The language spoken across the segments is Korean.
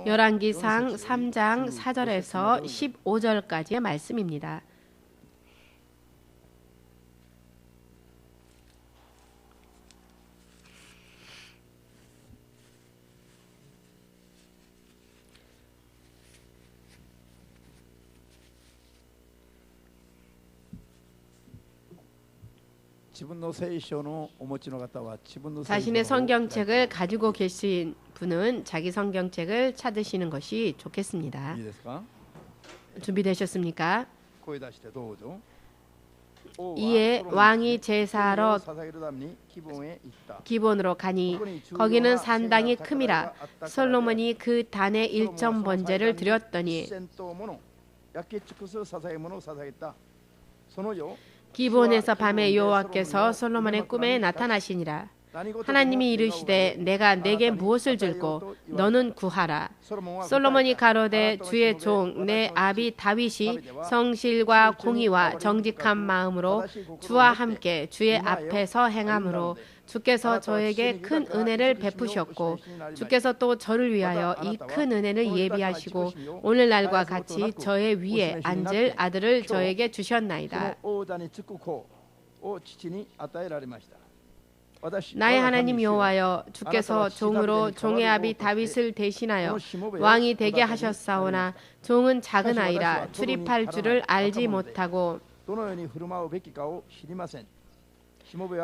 열왕기상 3장 4절에서 15절까지의 말씀입니다. 자신의 성경책을 가지고 계신 분은 자기 성경책을 찾으시는 것이 좋겠습니다. 준비되셨습니까? 이에 왕이 제사하러 기본으로 가니 거기는 산당이 큼이라. 솔로몬이 그 단에 1점 번제를 드렸더니 기본에서 밤에 여호와께서 솔로몬의 꿈에 나타나시니라. 하나님이 이르시되 내가 내게 무엇을 줄꼬 너는 구하라. 솔로몬이 가로되 주의 종 내 아비 다윗이 성실과 공의와 정직한 마음으로 주와 함께 주의 앞에서 행함으로 주께서 저에게 큰 은혜를 베푸셨고 주께서 또 저를 위하여 이 큰 은혜를 예비하시고 오늘날과 같이 저의 위에 앉을 아들을 저에게 주셨나이다. 나의 하나님 여호와여, 주께서 종으로 종의 아비 다윗을 대신하여 왕이 되게 하셨사오나 종은 작은 아이라 출입할 줄을 알지 못하고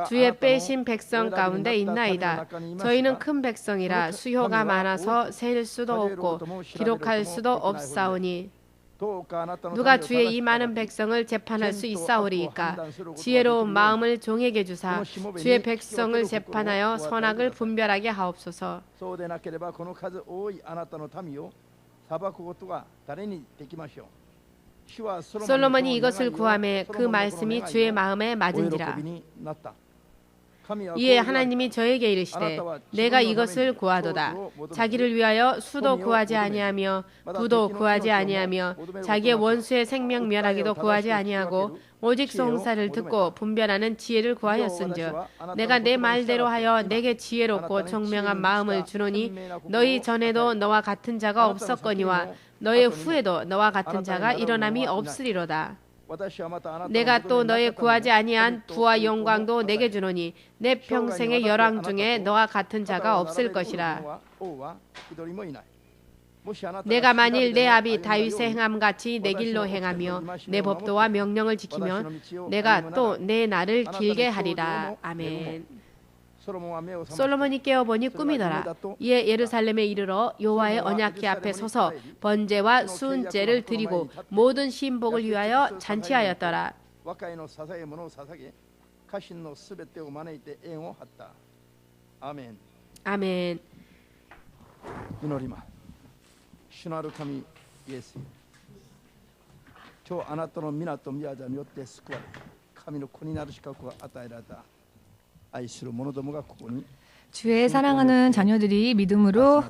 주의 빼신 백성 가운데 있나이다. 저희는 큰 백성이라 수효가 많아서 셀 수도 없고 기록할 수도 없사오니 누가 주의 이 많은 백성을 재판할 수 있사오리이까. 지혜로운 마음을 종에게 주사 주의 백성을 재판하여 선악을 분별하게 하옵소서. 솔로몬이 이것을 구하매 그 말씀이 주의 마음에 맞은지라. 이에 하나님이 저에게 이르시되 내가 이것을 구하도다. 자기를 위하여 수도 구하지 아니하며 부도 구하지 아니하며 자기의 원수의 생명 멸하기도 구하지 아니하고 오직 송사를 듣고 분별하는 지혜를 구하였은즉 내가 내 말대로 하여 내게 지혜롭고 총명한 마음을 주노니 너희 전에도 너와 같은 자가 없었거니와 너의 후에도 너와 같은 자가 일어남이 없으리로다. 내가 또 너의 구하지 아니한 부와 영광도 내게 주노니 내 평생의 열왕 중에 너와 같은 자가 없을 것이라. 내가 만일 내 아비 다윗의 행함같이 내 길로 행하며 내 법도와 명령을 지키면 내가 또 내 날을 길게 하리라. 아멘. 솔로몬이 깨어보니 꿈이더라. 이에 예루살렘에 이르러 여호와의 언약궤 앞에 서서 번제와 수은제를 드리고 모든 신복을 위하여 잔치하였더라. 아멘. 祈ります。主なる神イエス、今日あなたの皆と宮座によって救われ神の子になる資格が与えられた愛する者どもがここに 주의 사랑하는 자녀들이 믿음으로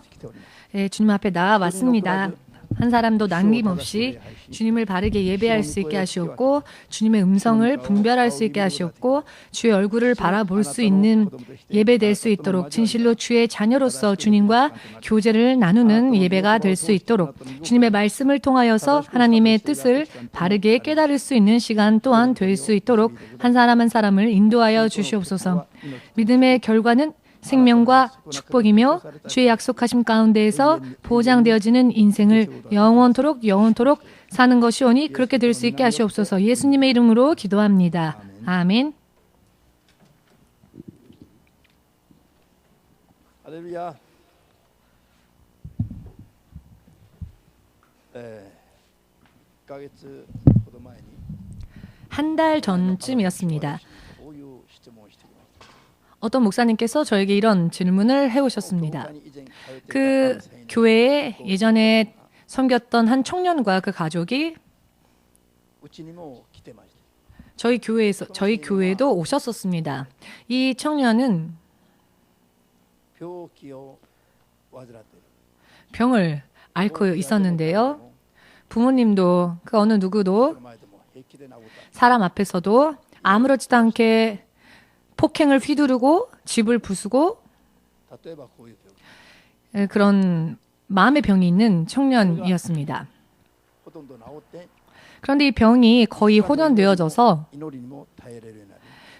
주님 앞에 나아왔습니다. 한 사람도 남김없이 주님을 바르게 예배할 수 있게 하시옵고 주님의 음성을 분별할 수 있게 하시옵고 주의 얼굴을 바라볼 수 있는 예배될 수 있도록 진실로 주의 자녀로서 주님과 교제를 나누는 예배가 될 수 있도록 주님의 말씀을 통하여서 하나님의 뜻을 바르게 깨달을 수 있는 시간 또한 될 수 있도록 한 사람 한 사람을 인도하여 주시옵소서. 믿음의 결과는 생명과 축복이며 주의 약속하심 가운데에서 보장되어지는 인생을 영원토록 사는 것이오니 그렇게 될 수 있게 하시옵소서. 예수님의 이름으로 기도합니다. 아멘. 할렐루야. 한 달 전쯤이었습니다. 어떤 목사님께서 저에게 이런 질문을 해오셨습니다. 그 교회에 예전에 섬겼던 한 청년과 그 가족이 저희 교회에도 오셨었습니다. 이 청년은 병을 앓고 있었는데요. 부모님도 그 어느 누구도 사람 앞에서도 아무렇지도 않게 폭행을 휘두르고 집을 부수고 그런 마음의 병이 있는 청년이었습니다. 그런데 이 병이 거의 호전되어져서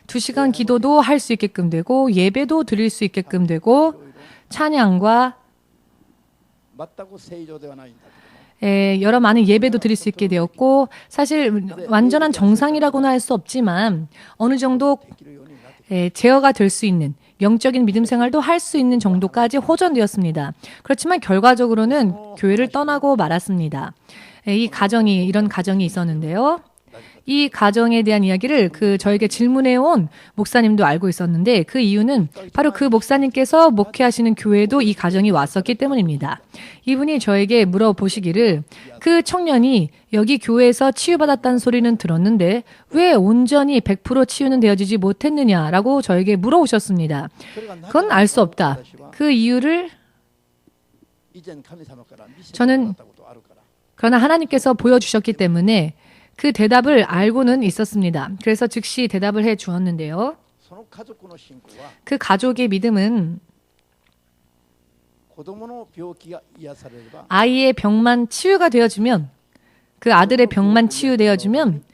2시간 기도도 할 수 있게끔 되고 예배도 드릴 수 있게끔 되고 찬양과 여러 많은 예배도 드릴 수 있게 되었고 사실 완전한 정상이라고는 할 수 없지만 어느 정도 제어가 될 수 있는 영적인 믿음 생활도 할 수 있는 정도까지 호전되었습니다. 그렇지만 결과적으로는 교회를 떠나고 말았습니다. 이런 가정이 있었는데요. 이 가정에 대한 이야기를 저에게 질문해온 목사님도 알고 있었는데 그 이유는 바로 그 목사님께서 목회하시는 교회에도 이 가정이 왔었기 때문입니다. 이분이 저에게 물어보시기를 그 청년이 여기 교회에서 치유받았다는 소리는 들었는데 왜 온전히 100% 치유는 되어지지 못했느냐라고 저에게 물어오셨습니다. 그건 알 수 없다. 그 이유를 저는 그러나 하나님께서 보여주셨기 때문에 그 대답을 알고는 있었습니다. 그래서 즉시 대답을 해 주었는데요. 그 가족의 믿음은 아이의 병만 치유가 되어주면 그 아들의 병만 치유되어주면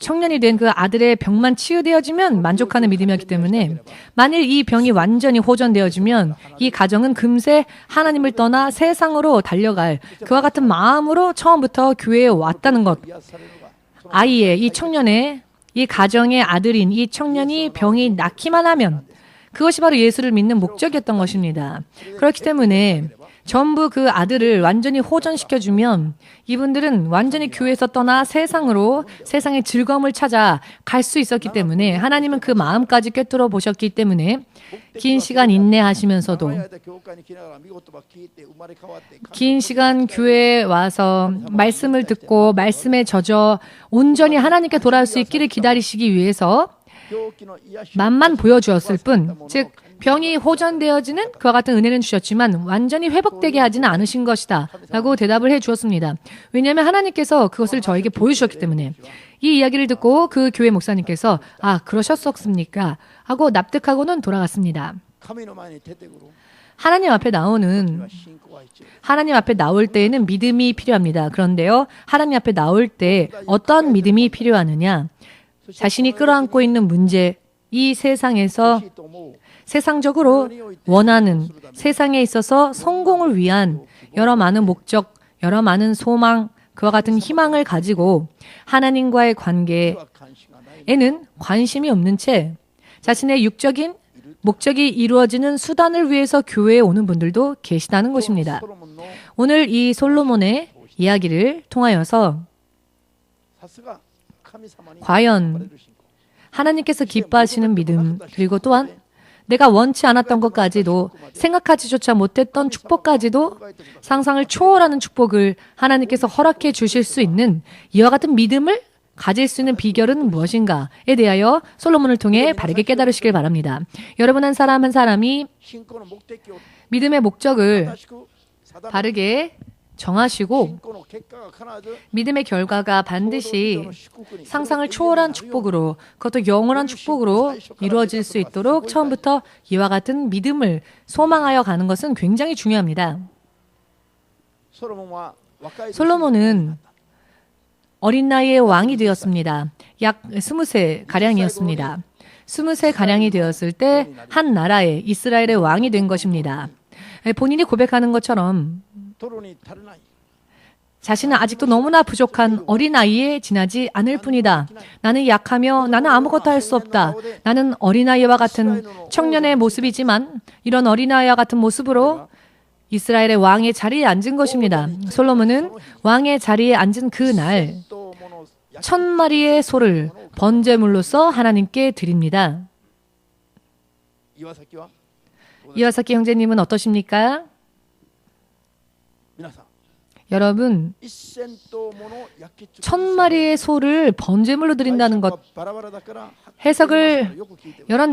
청년이 된 그 아들의 병만 치유되어지면 만족하는 믿음이었기 때문에 만일 이 병이 완전히 호전되어지면 이 가정은 금세 하나님을 떠나 세상으로 달려갈 그와 같은 마음으로 처음부터 교회에 왔다는 것. 아이의 이 청년의 이 가정의 아들인 이 청년이 병이 낫기만 하면 그것이 바로 예수를 믿는 목적이었던 것입니다. 그렇기 때문에 전부 그 아들을 완전히 호전시켜주면 이분들은 완전히 교회에서 떠나 세상으로 세상의 즐거움을 찾아 갈 수 있었기 때문에 하나님은 그 마음까지 꿰뚫어 보셨기 때문에 긴 시간 인내하시면서도 긴 시간 교회에 와서 말씀을 듣고 말씀에 젖어 온전히 하나님께 돌아올 수 있기를 기다리시기 위해서 맛만 보여주었을 뿐, 즉 병이 호전되어지는 그와 같은 은혜는 주셨지만 완전히 회복되게 하지는 않으신 것이다 라고 대답을 해주었습니다. 왜냐하면 하나님께서 그것을 저에게 보여주셨기 때문에. 이 이야기를 듣고 그 교회 목사님께서 그러셨었습니까? 하고 납득하고는 돌아갔습니다. 하나님 앞에 나올 때에는 믿음이 필요합니다. 그런데요, 하나님 앞에 나올 때 어떤 믿음이 필요하느냐? 자신이 끌어안고 있는 문제, 이 세상에서 세상적으로 원하는 세상에 있어서 성공을 위한 여러 많은 목적, 여러 많은 소망, 그와 같은 희망을 가지고 하나님과의 관계에는 관심이 없는 채 자신의 육적인 목적이 이루어지는 수단을 위해서 교회에 오는 분들도 계시다는 것입니다. 오늘 이 솔로몬의 이야기를 통하여서 과연 하나님께서 기뻐하시는 믿음, 그리고 또한 내가 원치 않았던 것까지도 생각하지조차 못했던 축복까지도 상상을 초월하는 축복을 하나님께서 허락해 주실 수 있는 이와 같은 믿음을 가질 수 있는 비결은 무엇인가에 대하여 솔로몬을 통해 바르게 깨달으시길 바랍니다. 여러분 한 사람 한 사람이 믿음의 목적을 바르게 정하시고 믿음의 결과가 반드시 상상을 초월한 축복으로, 그것도 영원한 축복으로 이루어질 수 있도록 처음부터 이와 같은 믿음을 소망하여 가는 것은 굉장히 중요합니다. 솔로몬은 어린 나이에 왕이 되었습니다. 약 20세가량이었습니다. 20세가량이 되었을 때 한 나라에 이스라엘의 왕이 된 것입니다. 본인이 고백하는 것처럼 자신은 아직도 너무나 부족한 어린아이에 지나지 않을 뿐이다. 나는 약하며 나는 아무것도 할 수 없다. 나는 어린아이와 같은 청년의 모습이지만 이런 어린아이와 같은 모습으로 이스라엘의 왕의 자리에 앉은 것입니다. 솔로몬은 왕의 자리에 앉은 그 날 1000마리의 소를 번제물로서 하나님께 드립니다. 이와사키 형제님은 어떠십니까? 여러분, 1000마리의 소를 번제물로 드린다는 것, 해석을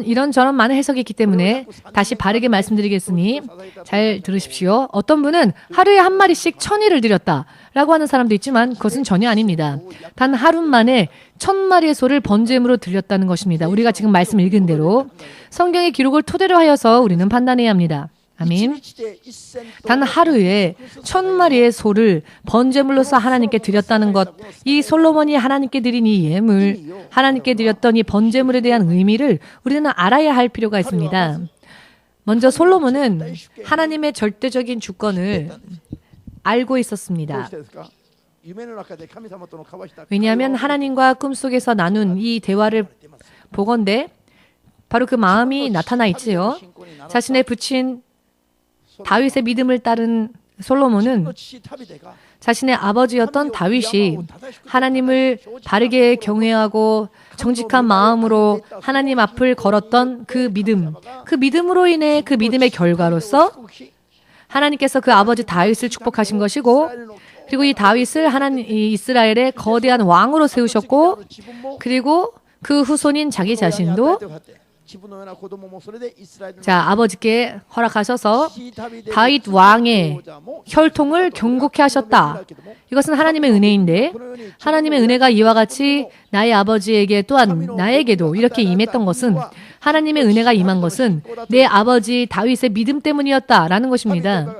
이런저런 많은 해석이 있기 때문에 다시 바르게 말씀드리겠으니 잘 들으십시오. 어떤 분은 하루에 한 마리씩 1000일을 드렸다라고 하는 사람도 있지만 그것은 전혀 아닙니다. 단 하루 만에 1000마리의 소를 번제물로 드렸다는 것입니다. 우리가 지금 말씀 읽은 대로 성경의 기록을 토대로 하여서 우리는 판단해야 합니다. 아멘. 단 하루에 1000마리의 소를 번제물로서 하나님께 드렸다는 것, 이 솔로몬이 하나님께 드린 이 예물, 하나님께 드렸던 이 번제물에 대한 의미를 우리는 알아야 할 필요가 있습니다. 먼저 솔로몬은 하나님의 절대적인 주권을 알고 있었습니다. 왜냐하면 하나님과 꿈속에서 나눈 이 대화를 보건대 바로 그 마음이 나타나 있지요. 자신의 부친 다윗의 믿음을 따른 솔로몬은 자신의 아버지였던 다윗이 하나님을 바르게 경외하고 정직한 마음으로 하나님 앞을 걸었던 그 믿음, 그 믿음으로 인해 그 믿음의 결과로서 하나님께서 그 아버지 다윗을 축복하신 것이고, 그리고 이 다윗을 하나님 이스라엘의 거대한 왕으로 세우셨고, 그리고 그 후손인 자기 자신도 아버지께 허락하셔서 다윗 왕의 혈통을 경고케 하셨다. 이것은 하나님의 은혜인데, 하나님의 은혜가 이와 같이 나의 아버지에게 또한 나에게도 이렇게 임했던 것은, 하나님의 은혜가 임한 것은 내 아버지 다윗의 믿음 때문이었다라는 것입니다.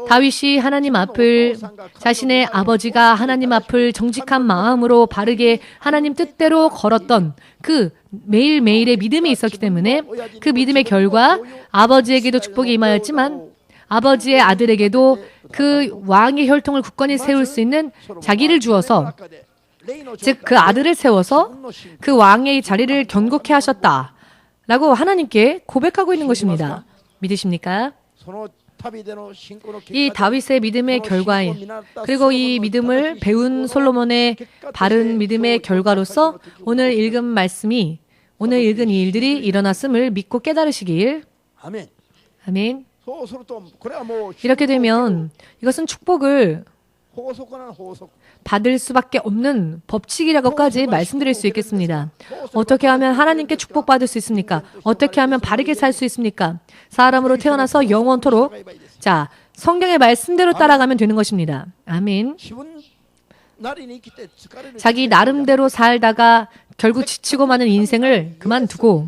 다윗이 하나님 앞을, 자신의 아버지가 하나님 앞을 정직한 마음으로 바르게 하나님 뜻대로 걸었던 그 매일매일의 믿음이 있었기 때문에 그 믿음의 결과 아버지에게도 축복이 임하였지만 아버지의 아들에게도 그 왕의 혈통을 굳건히 세울 수 있는 자기를 주어서, 즉 그 아들을 세워서 그 왕의 자리를 견고케 하셨다라고 하나님께 고백하고 있는 것입니다. 믿으십니까? 이 다윗의 믿음의 결과에, 그리고 이 믿음을 배운 솔로몬의 바른 믿음의 결과로서 오늘 읽은 말씀이, 오늘 읽은 이 일들이 일어났음을 믿고 깨달으시길. 아멘. 이렇게 되면 이것은 축복을 받을 수밖에 없는 법칙이라고까지 말씀드릴 수 있겠습니다. 어떻게 하면 하나님께 축복받을 수 있습니까? 어떻게 하면 바르게 살 수 있습니까? 사람으로 태어나서 영원토록, 자, 성경의 말씀대로 따라가면 되는 것입니다. 아멘. 자기 나름대로 살다가 결국 지치고 마는 인생을 그만두고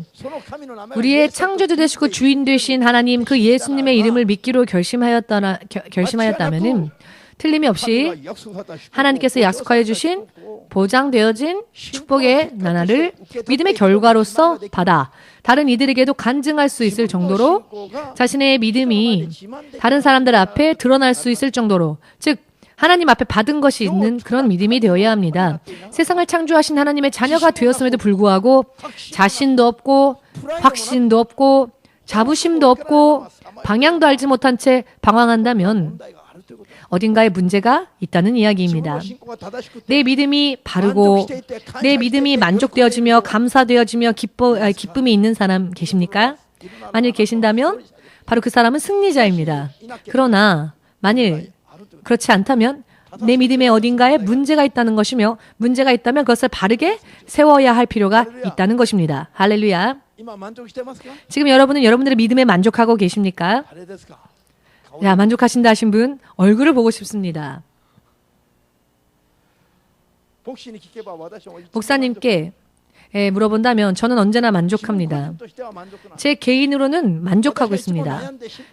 우리의 창조주 되시고 주인 되신 하나님, 그 예수님의 이름을 믿기로 결심하였다면은 틀림이 없이 하나님께서 약속하여 주신 보장되어진 축복의 나날을 믿음의 결과로서 받아 다른 이들에게도 간증할 수 있을 정도로, 자신의 믿음이 다른 사람들 앞에 드러날 수 있을 정도로, 즉 하나님 앞에 받은 것이 있는 그런 믿음이 되어야 합니다. 세상을 창조하신 하나님의 자녀가 되었음에도 불구하고 자신도 없고 확신도 없고 자부심도 없고 방향도 알지 못한 채 방황한다면 어딘가에 문제가 있다는 이야기입니다. 내 믿음이 바르고 내 믿음이 만족되어지며 감사되어지며 기쁨이 있는 사람 계십니까? 만일 계신다면 바로 그 사람은 승리자입니다. 그러나 만일 그렇지 않다면 내 믿음의 어딘가에 문제가 있다는 것이며, 문제가 있다면 그것을 바르게 세워야 할 필요가 있다는 것입니다. 할렐루야. 지금 여러분은 여러분들의 믿음에 만족하고 계십니까? 야, 만족하신다 하신 분 얼굴을 보고 싶습니다. 목사님께 물어본다면 저는 언제나 만족합니다. 제 개인으로는 만족하고 있습니다.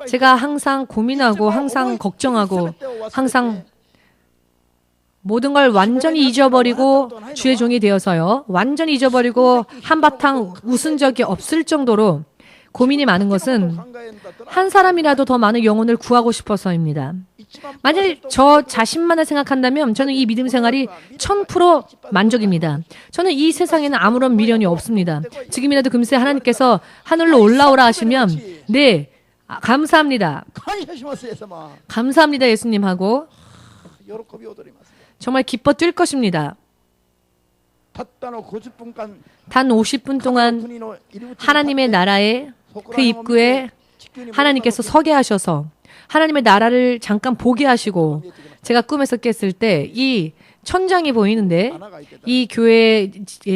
제가 항상 고민하고 항상 걱정하고 항상 모든 걸 완전히 잊어버리고 주의 종이 되어서요, 완전히 잊어버리고 한바탕 웃은 적이 없을 정도로 고민이 많은 것은 한 사람이라도 더 많은 영혼을 구하고 싶어서입니다. 만일 저 자신만을 생각한다면 저는 이 믿음 생활이 1000% 만족입니다. 저는 이 세상에는 아무런 미련이 없습니다. 지금이라도 금세 하나님께서 하늘로 올라오라 하시면 네, 감사합니다. 감사합니다 예수님 하고 정말 기뻐 뛸 것입니다. 단 50분 동안 하나님의 나라에 그 입구에 하나님께서 서게 하셔서 하나님의 나라를 잠깐 보게 하시고, 제가 꿈에서 깼을 때 이 천장이 보이는데 이 교회의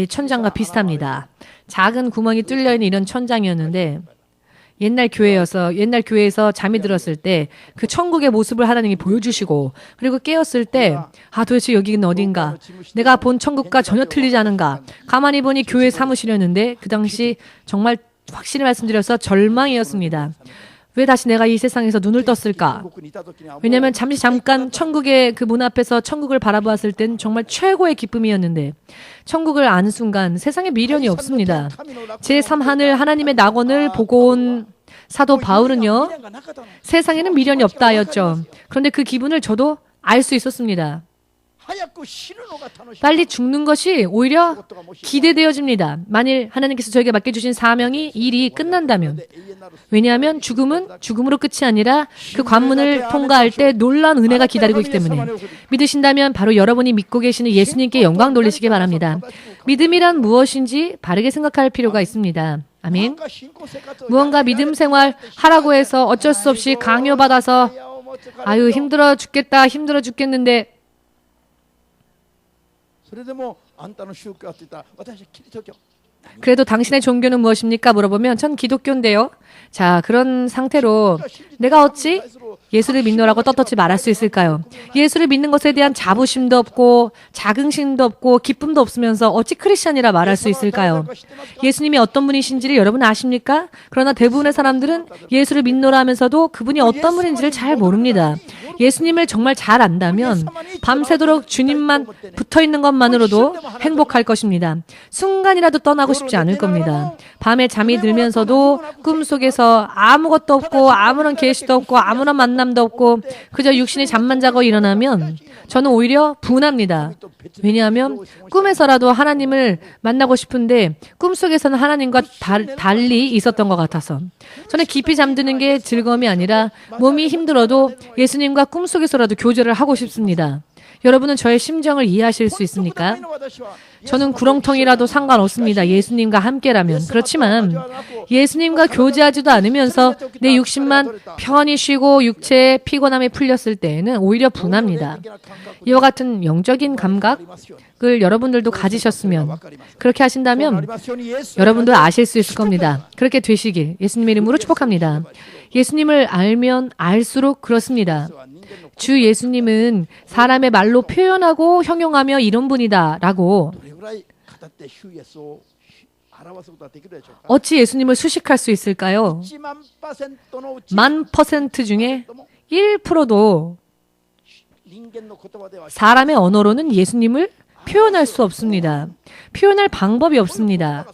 천장과 비슷합니다. 작은 구멍이 뚫려 있는 이런 천장이었는데 옛날 교회에서 잠이 들었을 때 그 천국의 모습을 하나님이 보여주시고, 그리고 깨었을 때 도대체 여기는 어딘가, 내가 본 천국과 전혀 틀리지 않은가. 가만히 보니 교회 사무실이었는데 그 당시 정말 확실히 말씀드려서 절망이었습니다. 왜 다시 내가 이 세상에서 눈을 떴을까? 왜냐하면 잠깐 천국의 그 문 앞에서 천국을 바라보았을 땐 정말 최고의 기쁨이었는데 천국을 아는 순간 세상에 미련이 없습니다. 제3하늘 하나님의 낙원을 보고 온 사도 바울은요, 세상에는 미련이 없다 하였죠. 그런데 그 기분을 저도 알 수 있었습니다. 빨리 죽는 것이 오히려 기대되어집니다. 만일 하나님께서 저에게 맡겨주신 사명이 일이 끝난다면. 왜냐하면 죽음은 죽음으로 끝이 아니라 그 관문을 통과할 때 놀라운 은혜가 기다리고 있기 때문에 믿으신다면 바로 여러분이 믿고 계시는 예수님께 영광 돌리시기 바랍니다. 믿음이란 무엇인지 바르게 생각할 필요가 있습니다. 아멘. 무언가 믿음 생활 하라고 해서 어쩔 수 없이 강요받아서 아유 힘들어 죽겠는데 그래도 당신의 종교는 무엇입니까? 물어보면 전 기독교인데요. 자, 그런 상태로 내가 어찌 예수를 믿노라고 떳떳이 말할 수 있을까요? 예수를 믿는 것에 대한 자부심도 없고 자긍심도 없고 기쁨도 없으면서 어찌 크리스찬이라 말할 수 있을까요? 예수님이 어떤 분이신지를 여러분 아십니까? 그러나 대부분의 사람들은 예수를 믿노라 하면서도 그분이 어떤 분인지를 잘 모릅니다. 예수님을 정말 잘 안다면 밤새도록 주님만 붙어있는 것만으로도 행복할 것입니다. 순간이라도 떠나고 싶지 않을 겁니다. 밤에 잠이 들면서도 꿈속에서 아무것도 없고 아무런 계시도 없고 아무런 만남도 없고 그저 육신이 잠만 자고 일어나면 저는 오히려 분합니다. 왜냐하면 꿈에서라도 하나님을 만나고 싶은데 꿈속에서는 하나님과 달리 있었던 것 같아서 저는 깊이 잠드는 게 즐거움이 아니라 몸이 힘들어도 예수님과 꿈속에서라도 교제를 하고 싶습니다. 여러분은 저의 심정을 이해하실 수 있습니까? 저는 구렁텅이라도 상관없습니다. 예수님과 함께라면. 그렇지만 예수님과 교제하지도 않으면서 내 육신만 편히 쉬고 육체의 피곤함이 풀렸을 때에는 오히려 분합니다. 이와 같은 영적인 감각을 여러분들도 가지셨으면 그렇게 하신다면 여러분도 아실 수 있을 겁니다. 그렇게 되시길 예수님의 이름으로 축복합니다. 예수님을 알면 알수록 그렇습니다. 주 예수님은 사람의 말로 표현하고 형용하며 이런 분이다 라고 어찌 예수님을 수식할 수 있을까요? 10,000% 중에 1%도 사람의 언어로는 예수님을 표현할 수 없습니다. 표현할 방법이 없습니다.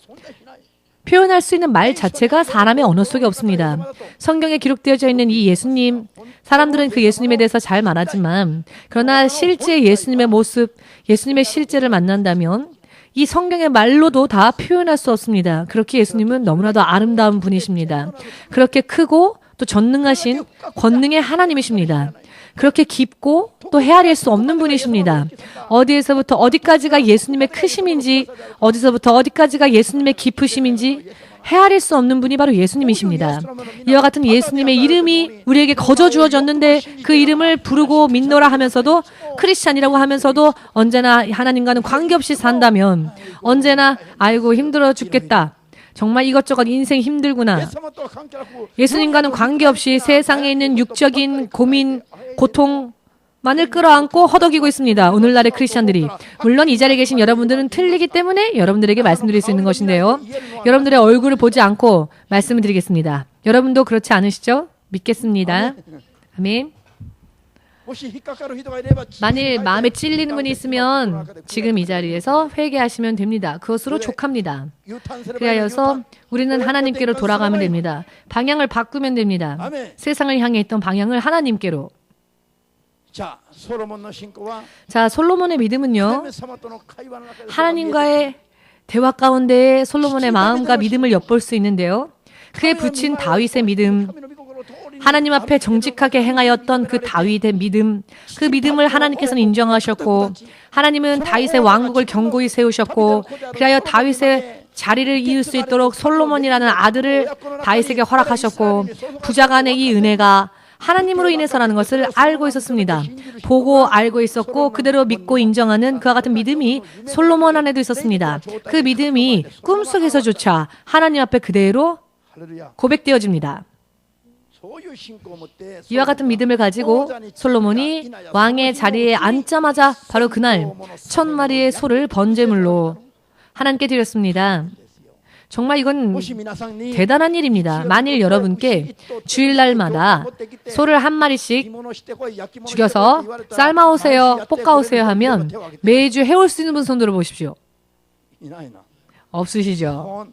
표현할 수 있는 말 자체가 사람의 언어 속에 없습니다. 성경에 기록되어져 있는 이 예수님, 사람들은 그 예수님에 대해서 잘 말하지만 그러나 실제 예수님의 모습, 예수님의 실제를 만난다면 이 성경의 말로도 다 표현할 수 없습니다. 그렇게 예수님은 너무나도 아름다운 분이십니다. 그렇게 크고 또 전능하신 권능의 하나님이십니다. 그렇게 깊고 또 헤아릴 수 없는 분이십니다. 어디에서부터 어디까지가 예수님의 크심인지 어디서부터 어디까지가 예수님의 깊으심인지 헤아릴 수 없는 분이 바로 예수님이십니다. 이와 같은 예수님의 이름이 우리에게 거저 주어졌는데 그 이름을 부르고 믿노라 하면서도 크리스찬이라고 하면서도 언제나 하나님과는 관계없이 산다면 언제나 아이고 힘들어 죽겠다. 정말 이것저것 인생 힘들구나. 예수님과는 관계없이 세상에 있는 육적인 고민, 고통만을 끌어안고 허덕이고 있습니다. 오늘날의 크리스찬들이. 물론 이 자리에 계신 여러분들은 틀리기 때문에 여러분들에게 말씀드릴 수 있는 것인데요. 여러분들의 얼굴을 보지 않고 말씀을 드리겠습니다. 여러분도 그렇지 않으시죠? 믿겠습니다. 아멘. 만일 마음에 찔리는 분이 있으면 지금 이 자리에서 회개하시면 됩니다. 그것으로 족합니다. 그리하여서 우리는 하나님께로 돌아가면 됩니다. 방향을 바꾸면 됩니다. 세상을 향해 있던 방향을 하나님께로. 자, 솔로몬의 믿음은요. 하나님과의 대화 가운데 솔로몬의 마음과 믿음을 엿볼 수 있는데요. 그에 붙인 다윗의 믿음, 하나님 앞에 정직하게 행하였던 그 다윗의 믿음, 그 믿음을 하나님께서는 인정하셨고 하나님은 다윗의 왕국을 견고히 세우셨고 그리하여 다윗의 자리를 이을 수 있도록 솔로몬이라는 아들을 다윗에게 허락하셨고 부자 간의 이 은혜가 하나님으로 인해서라는 것을 알고 있었습니다. 보고 알고 있었고 그대로 믿고 인정하는 그와 같은 믿음이 솔로몬 안에도 있었습니다. 그 믿음이 꿈속에서조차 하나님 앞에 그대로 고백되어집니다. 이와 같은 믿음을 가지고 솔로몬이 왕의 자리에 앉자마자 바로 그날 1,000마리의 소를 번제물로 하나님께 드렸습니다. 정말 이건 もし皆さんに 대단한 일입니다. 만일 여러분께 주일날마다 소를 한 마리씩 죽여서 삶아오세요, 볶아오세요 하면 매주 해올 수 있는 분 손 들어보십시오. いないな。 없으시죠?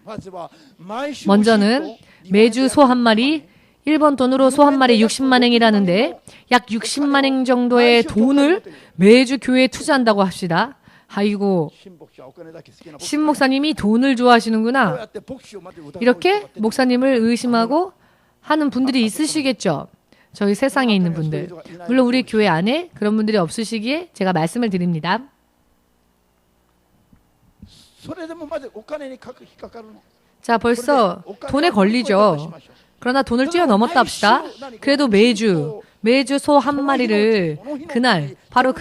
まずは毎週 먼저는 매주 소 한 마리, 일본 돈으로 소 한 마리 60만 행이라는데 약 60만 행 정도의 돈을 매주 교회에 투자한다고 합시다. 아이고, 新牧師はお金だけ好きな牧師 신 목사님이 돈을 こう 좋아하시는구나. やって牧師をまで疑う 이렇게 목사님을 의심하고 하는 분들이 있으시겠죠. 저희 세상에 있는 분들. 물론 우리 교회 안에 그런 분들이 없으시기에 제가 말씀을 드립니다. それでもまずお金に引っかかるの。 자, 벌써 돈에 걸리죠. 그러나 돈을 뛰어넘었다 합시다. 그래도 매주 소 한 마리를 바로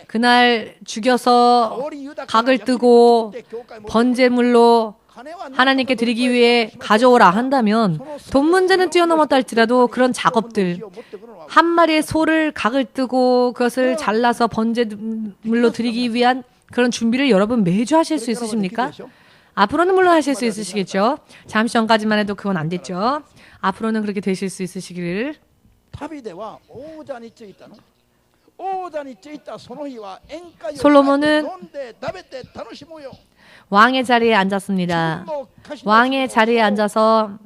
그날 죽여서 각을 뜨고 번제물로 하나님께 드리기 위해 가져오라 한다면 돈 문제는 뛰어넘었다 할지라도 그런 작업들, 한 마리의 소를 각을 뜨고 그것을 잘라서 번제물로 드리기 위한 그런 준비를 여러분 매주 하실 수 있으십니까? 앞으로는 물론 하실 수 있으시겠죠. 잠시 전까지만 해도 그건 안 됐죠. 앞으로는 그렇게 되실 수 있으시기를. 旅では王座に着いたの。王座に着いたその日は宴会を 솔로몬은 飲んで食べて楽しもうよ。 왕의 자리에 앉았습니다. 왕의 자리에 앉아서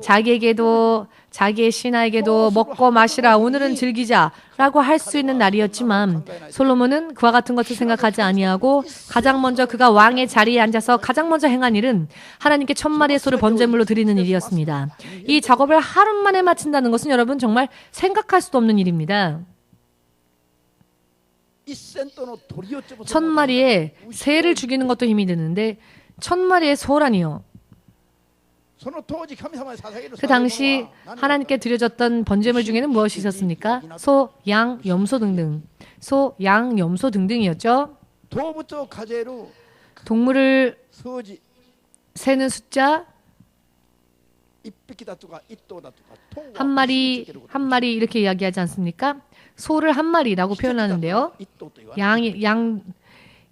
자기에게도 자기의 신하에게도 먹고 마시라 오늘은 즐기자라고 할 수 있는 날이었지만 솔로몬은 그와 같은 것을 생각하지 아니하고 가장 먼저 그가 왕의 자리에 앉아서 가장 먼저 행한 일은 하나님께 1000마리의 소를 번제물로 드리는 일이었습니다. 이 작업을 하루 만에 마친다는 것은 여러분 정말 생각할 수도 없는 일입니다. 1000마리의 새를 죽이는 것도 힘이 드는데 1000마리의 소라니요. 그 당시 하나님께 드려졌던 번제물 중에는 무엇이 있었습니까? 소, 양, 염소 등등. 소, 양, 염소 등등이었죠. 동물을 세는 숫자 한 마리 이렇게 이야기하지 않습니까? 소를 한 마리라고 표현하는데요.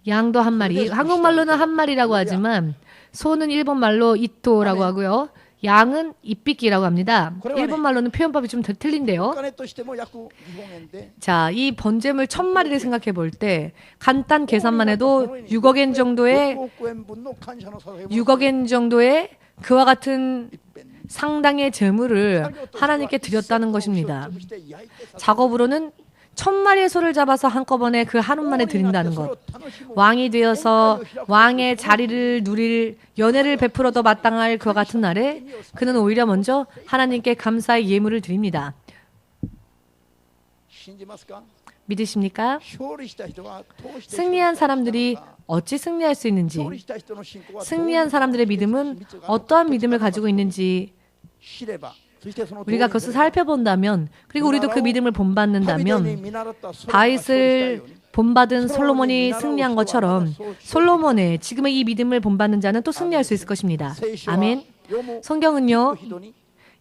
양도 한 마리. 한국말로는 한 마리라고 하지만 소는 일본말로 이토라고 하고요. 양은 이삐끼라고 합니다. 일본말로는 표현법이 좀 틀린데요. 자, 이 번제물 1000마리를 생각해 볼 때 간단 계산만 해도 6억 엔 정도의 그와 같은 상당의 재물을 하나님께 드렸다는 것입니다. 작업으로는 1000마리의 소를 잡아서 한꺼번에 그 하루 만에 드린다는 것. 왕이 되어서 왕의 자리를 누릴 연회를 베풀어도 마땅할 그와 같은 날에 그는 오히려 먼저 하나님께 감사의 예물을 드립니다. 믿으십니까? 승리한 사람들이 어찌 승리할 수 있는지, 승리한 사람들의 믿음은 어떠한 믿음을 가지고 있는지 우리가 그것을 살펴본다면, 그리고 우리도 그 믿음을 본받는다면 다윗을 본받은 솔로몬이 승리한 것처럼 솔로몬의 지금의 이 믿음을 본받는 자는 또 승리할 수 있을 것입니다. 아멘. 성경은요,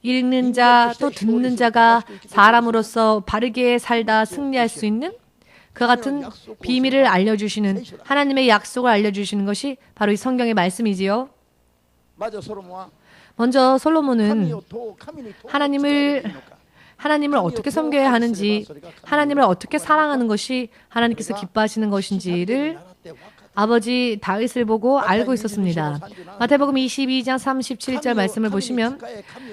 읽는 자 또 듣는 자가 사람으로서 바르게 살다 승리할 수 있는 그 같은 비밀을 알려주시는, 하나님의 약속을 알려주시는 것이 바로 이 성경의 말씀이지요. 먼저 솔로몬은 하나님을 어떻게 섬겨야 하는지, 하나님을 어떻게 사랑하는 것이 하나님께서 기뻐하시는 것인지를 아버지 다윗을 보고 알고 있었습니다. 마태복음 22장 37절 말씀을 보시면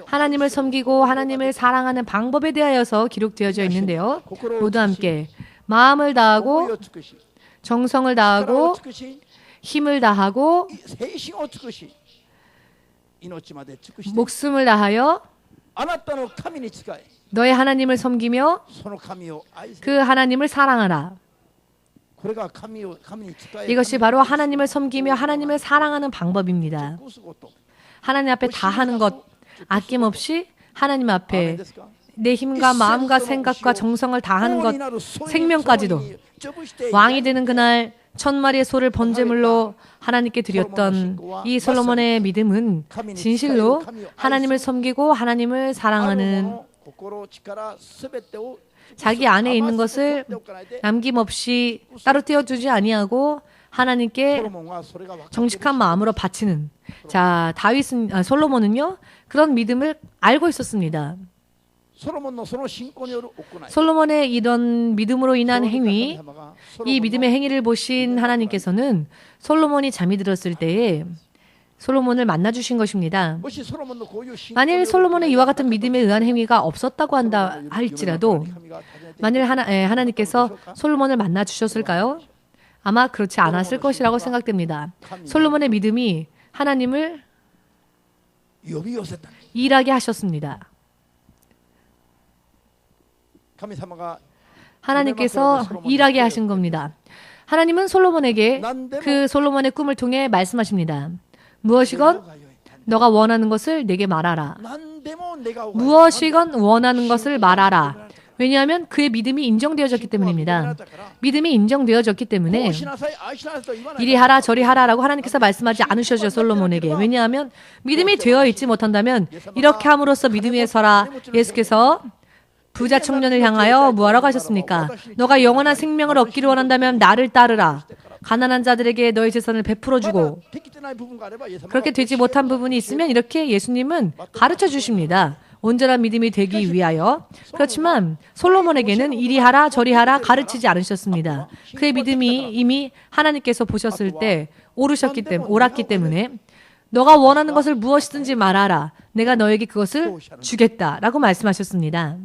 하나님을 섬기고 하나님을 사랑하는 방법에 대하여서 기록되어져 있는데요. 모두 함께 마음을 다하고 정성을 다하고 힘을 다하고 목숨을 다하여 너의 하나님을 섬기며 그 하나님을 사랑하라. 이것이 바로 하나님을 섬기며 하나님을 사랑하는 방법입니다. 하나님 앞에 다 하는 것, 아낌없이 하나님 앞에 내 힘과 마음과 생각과 정성을 다하는 것, 생명까지도. 왕이 되는 그날 1000마리의 소를 번제물로 하나님께 드렸던 이 솔로몬의 믿음은 진실로 하나님을 섬기고 하나님을 사랑하는, 자기 안에 있는 것을 남김없이 따로 떼어두지 아니하고 하나님께 정직한 마음으로 바치는. 자, 솔로몬은요, 그런 믿음을 알고 있었습니다. 솔로몬의 이런 믿음으로 인한 행위, 이 믿음의 행위를 보신 하나님께서는 솔로몬이 잠이 들었을 때에 솔로몬을 만나 주신 것입니다. 만일 솔로몬의 이와 같은 믿음에 의한 행위가 없었다고 한다 할지라도 만일 하나님께서 솔로몬을 만나 주셨을까요? 아마 그렇지 않았을 것이라고 생각됩니다. 솔로몬의 믿음이 하나님을 일하게 하셨습니다. 하나님께서 일하게 하신 겁니다. 하나님은 솔로몬에게 그 솔로몬의 꿈을 통해 말씀하십니다. 무엇이건 너가 원하는 것을 내게 말하라. 무엇이건 원하는 것을 말하라. 왜냐하면 그의 믿음이 인정되어졌기 때문입니다. 믿음이 인정되어졌기 때문에 이리 하라 저리 하라라고 하나님께서 말씀하지 않으셔죠, 솔로몬에게. 왜냐하면 믿음이 되어 있지 못한다면 이렇게 함으로써 믿음 위에 서라. 예수께서 부자 청년을 향하여 뭐하라고 하셨습니까? 너가 영원한 생명을 얻기를 원한다면 나를 따르라. 가난한 자들에게 너의 재산을 베풀어주고. 그렇게 되지 못한 부분이 있으면 이렇게 예수님은 가르쳐 주십니다. 온전한 믿음이 되기 위하여. 그렇지만 솔로몬에게는 이리 하라 저리 하라 가르치지 않으셨습니다. 그의 믿음이 이미 하나님께서 보셨을 때 옳았기 때문에 너가 원하는 것을 무엇이든지 말하라. 내가 너에게 그것을 주겠다라고 말씀하셨습니다.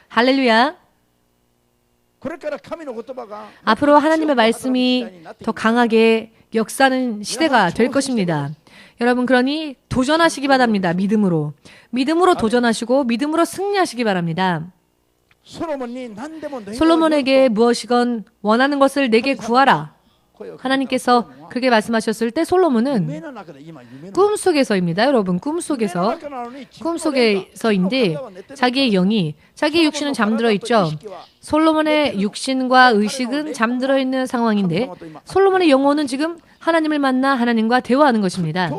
할렐루야. 앞으로 하나님의 말씀이 더 강하게 역사하는 시대가 될 것입니다. 여러분, 그러니 도전하시기 바랍니다. 믿음으로 도전하시고 믿음으로 승리하시기 바랍니다. 솔로몬에게 무엇이건 원하는 것을 내게 구하라. 하나님께서 그렇게 말씀하셨을 때 솔로몬은 꿈속에서입니다. 여러분, 꿈속에서인데 자기의 영이, 자기의 육신은 잠들어 있죠. 솔로몬의 육신과 의식은 잠들어 있는 상황인데 솔로몬의 영혼은 지금 하나님을 만나 하나님과 대화하는 것입니다.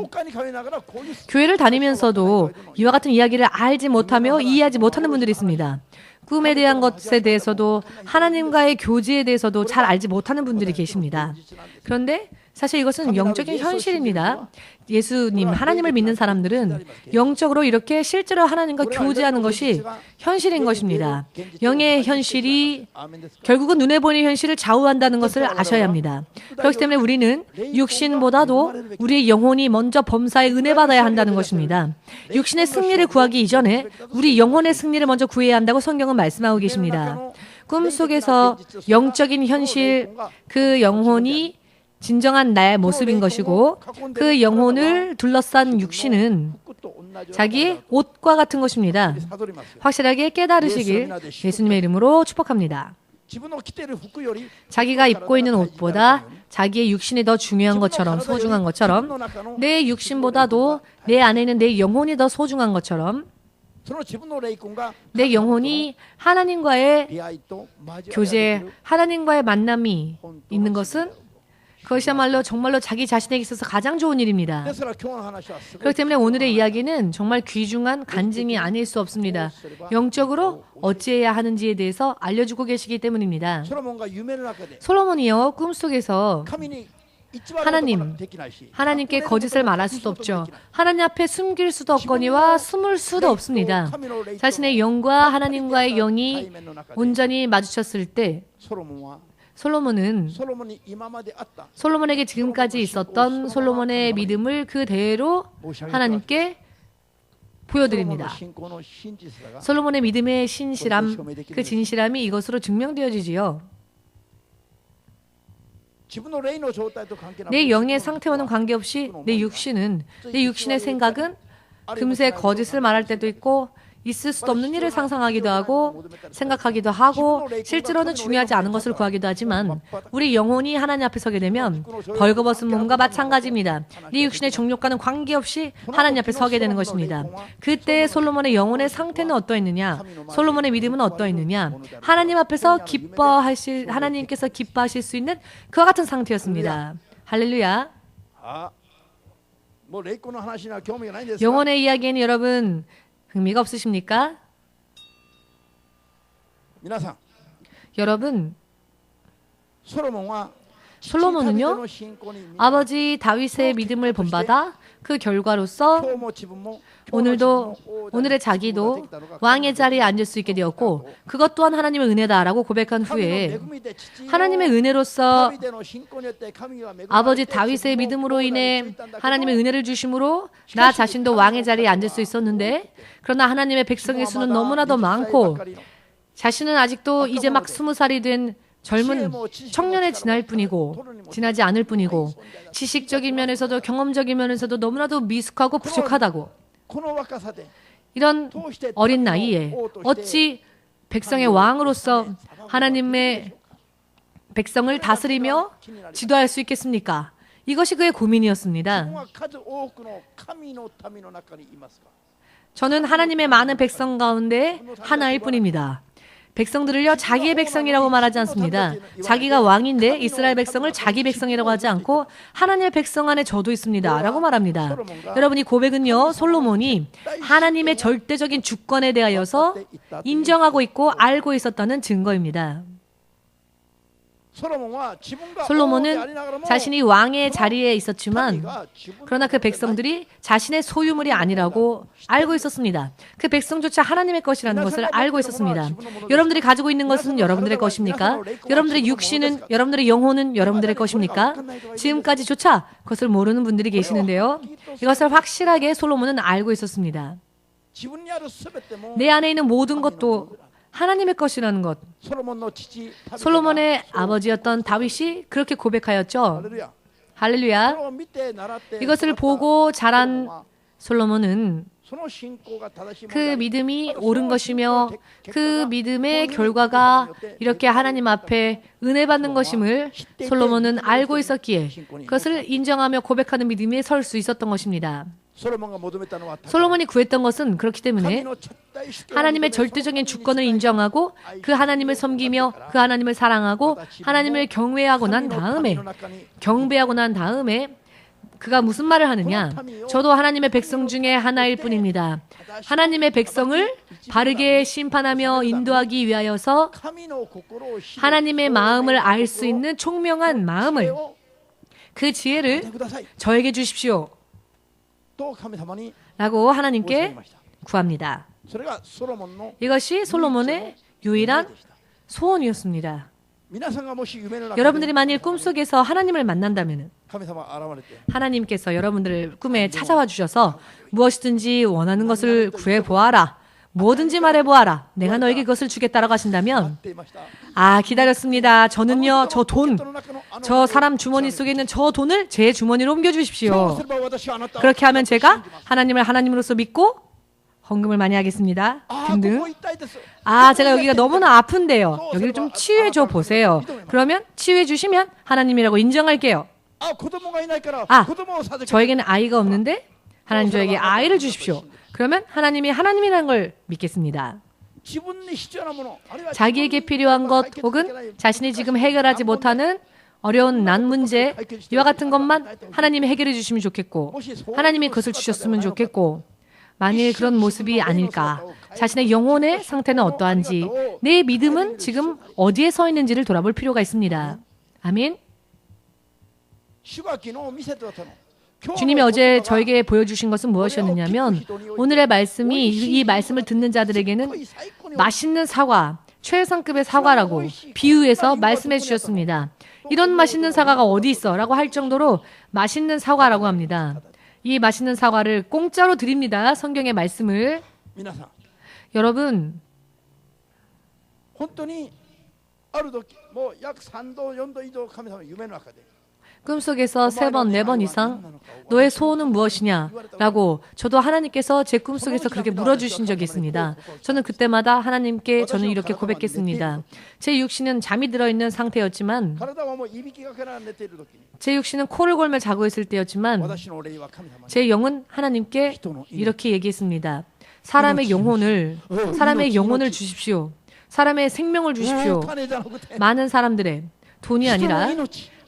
교회를 다니면서도 이와 같은 이야기를 알지 못하며 이해하지 못하는 분들이 있습니다. 꿈에 대한 것에 대해서도 하나님과의 교제에 대해서도 잘 알지 못하는 분들이 계십니다. 그런데 사실 이것은 영적인 현실입니다. 예수님, 하나님을 믿는 사람들은 영적으로 이렇게 실제로 하나님과 교제하는 것이 현실인 것입니다. 영의 현실이 결국은 눈에 보이는 현실을 좌우한다는 것을 아셔야 합니다. 그렇기 때문에 우리는 육신보다도 우리의 영혼이 먼저 범사에 은혜 받아야 한다는 것입니다. 육신의 승리를 구하기 이전에 우리 영혼의 승리를 먼저 구해야 한다고 성경은 말씀하고 계십니다. 꿈속에서 영적인 현실, 그 영혼이 진정한 나의 모습인 것이고 그 영혼을 둘러싼 육신은 자기의 옷과 같은 것입니다. 확실하게 깨달으시길 예수님의 이름으로 축복합니다. 자기가 입고 있는 옷보다 자기의 육신이 더 중요한 것처럼, 소중한 것처럼, 내 육신보다도 내 안에 있는 내 영혼이 더 소중한 것처럼 내 영혼이 하나님과의 교제, 하나님과의 만남이 있는 것은 그것이야말로 정말로 자기 자신에게 있어서 가장 좋은 일입니다. 그렇기 때문에 오늘의 이야기는 정말 귀중한 간증이 아닐 수 없습니다. 영적으로 어찌해야 하는지에 대해서 알려주고 계시기 때문입니다. 솔로몬이요, 꿈속에서 하나님께 거짓을 말할 수도 없죠. 하나님 앞에 숨길 수도 없거니와 숨을 수도 없습니다. 자신의 영과 하나님과의 영이 온전히 마주쳤을 때 솔로몬은 솔로몬에게 지금까지 있었던 솔로몬의 믿음을 그대로 하나님께 보여드립니다. 솔로몬의 믿음의 신실함, 그 진실함이 이것으로 증명되어지지요. 내 영의 상태와는 관계없이 내 육신의 생각은 금세 거짓을 말할 때도 있고 있을 수도 없는 일을 상상하기도 하고 생각하기도 하고 실제로는 중요하지 않은 것을 구하기도 하지만 우리 영혼이 하나님 앞에 서게 되면 벌거벗은 몸과 마찬가지입니다. 네 육신의 정욕과는 관계없이 하나님 앞에 서게 되는 것입니다. 그때 솔로몬의 영혼의 상태는 어떠했느냐? 솔로몬의 믿음은 어떠했느냐? 하나님 앞에서 하나님께서 기뻐하실 수 있는 그와 같은 상태였습니다. 할렐루야. 영혼의 이야기에는 여러분 흥미가 없으십니까? 여러분, 솔로몬은요, 아버지 다윗의 믿음을 본받아 그 결과로서 오늘의 자기도 왕의 자리에 앉을 수 있게 되었고 그것 또한 하나님의 은혜다라고 고백한 후에 하나님의 은혜로서 아버지 다윗의 믿음으로 인해 하나님의 은혜를 주심으로 나 자신도 왕의 자리에 앉을 수 있었는데 그러나 하나님의 백성의 수는 너무나도 많고 자신은 아직도 이제 막 20살이 된 젊은 청년에 지나지 않을 뿐이고 지식적인 면에서도 경험적인 면에서도 너무나도 미숙하고 부족하다고 이런 어린 나이에 어찌 백성의 왕으로서 하나님의 백성을 다스리며 지도할 수 있겠습니까? 이것이 그의 고민이었습니다. 저는 하나님의 많은 백성 가운데 하나일 뿐입니다. 백성들을요 자기의 백성이라고 말하지 않습니다. 자기가 왕인데 이스라엘 백성을 자기 백성이라고 하지 않고 하나님의 백성 안에 저도 있습니다 라고 말합니다. 여러분 이 고백은요 솔로몬이 하나님의 절대적인 주권에 대하여서 인정하고 있고 알고 있었다는 증거입니다. 솔로몬은 자신이 왕의 자리에 있었지만 그러나 그 백성들이 자신의 소유물이 아니라고 알고 있었습니다. 그 백성조차 하나님의 것이라는 것을 알고 있었습니다. 여러분들이 가지고 있는 것은 여러분들의 것입니까? 여러분들의 육신은, 여러분들의 영혼은 여러분들의 것입니까? 지금까지조차 그것을 모르는 분들이 계시는데요. 이것을 확실하게 솔로몬은 알고 있었습니다. 내 안에 있는 모든 것도 하나님의 것이라는 것. 솔로몬의 아버지였던 다윗이 그렇게 고백하였죠. 할렐루야. 이것을 보고 자란 솔로몬은 그 믿음이 옳은 것이며 그 믿음의 결과가 이렇게 하나님 앞에 은혜 받는 것임을 솔로몬은 알고 있었기에 그것을 인정하며 고백하는 믿음에 설 수 있었던 것입니다. 솔로몬이 구했던 것은 그렇기 때문에 하나님의 절대적인 주권을 인정하고 그 하나님을 섬기며 그 하나님을 사랑하고 하나님을 경배하고 난 다음에 그가 무슨 말을 하느냐? 저도 하나님의 백성 중에 하나일 뿐입니다. 하나님의 백성을 바르게 심판하며 인도하기 위하여서 하나님의 마음을 알 수 있는 총명한 마음을 그 지혜를 저에게 주십시오. 라고 하나님께 구합니다. 이것이 솔로몬의 유일한 소원이었습니다. 여러분들이 만일 꿈속에서 하나님을 만난다면 하나님께서 여러분들을 꿈에 찾아와 주셔서 무엇이든지 원하는 것을 구해보아라. 뭐든지 말해보아라. 내가 너에게 그것을 주겠다라고 하신다면 기다렸습니다. 저는요 저 사람 주머니 속에 있는 저 돈을 제 주머니로 옮겨주십시오. 그렇게 하면 제가 하나님을 하나님으로서 믿고 헌금을 많이 하겠습니다. 등등. 제가 여기가 너무나 아픈데요. 여기를 좀 치유해줘 보세요. 그러면 치유해 주시면 하나님이라고 인정할게요. 저에게는 아이가 없는데 하나님 저에게 아이를 주십시오. 그러면 하나님이 하나님이라는 걸 믿겠습니다. 자기에게 필요한 것 혹은 자신이 지금 해결하지 못하는 어려운 난 문제 이와 같은 것만 하나님이 해결해 주시면 좋겠고 하나님이 그것을 주셨으면 좋겠고 만일 그런 모습이 아닐까 자신의 영혼의 상태는 어떠한지 내 믿음은 지금 어디에 서 있는지를 돌아볼 필요가 있습니다. 아멘. 주님이 어제 저에게 보여주신 것은 무엇이었느냐면 오늘의 말씀이 이 말씀을 듣는 자들에게는 맛있는 사과, 최상급의 사과라고 비유해서 말씀해 주셨습니다. 이런 맛있는 사과가 어디 있어? 라고 할 정도로 맛있는 사과라고 합니다. 이 맛있는 사과를 공짜로 드립니다. 성경의 말씀을. 여러분, 꿈속에서 3번, 4번 이상 너의 소원은 무엇이냐? 라고 저도 하나님께서 제 꿈속에서 그렇게 물어주신 적이 있습니다. 저는 그때마다 하나님께 저는 이렇게 고백했습니다. 제 육신은 잠이 들어있는 상태였지만 제 육신은 코를 골며 자고 있을 때였지만 제 영은 하나님께 이렇게 얘기했습니다. 사람의 영혼을 주십시오. 사람의 생명을 주십시오. 많은 사람들의 돈이 아니라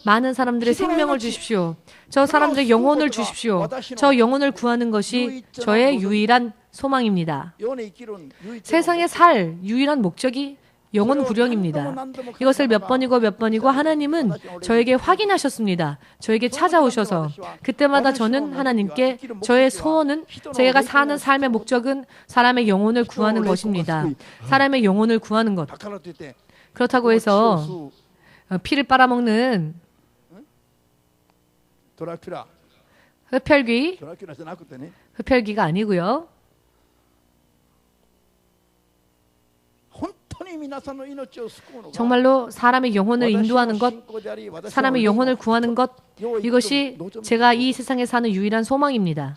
많은 사람들의 생명을 주십시오. 저 사람들의 영혼을 주십시오. 저 영혼을 구하는 것이 저의 유일한 소망입니다. 세상에 살 유일한 목적이 영혼 구령입니다. 이것을 몇 번이고 몇 번이고 하나님은 저에게 확인하셨습니다. 저에게 찾아오셔서 그때마다 저는 하나님께 저의 소원은 제가 사는 삶의 목적은 사람의 영혼을 구하는 것입니다. 사람의 영혼을 구하는 것. 그렇다고 해서 피를 빨아먹는 흡혈귀가 아니고요. 정말로 사람의 영혼을 인도하는 것, 사람의 영혼을 구하는 것, 이것이 제가 이 세상에 사는 유일한 소망입니다.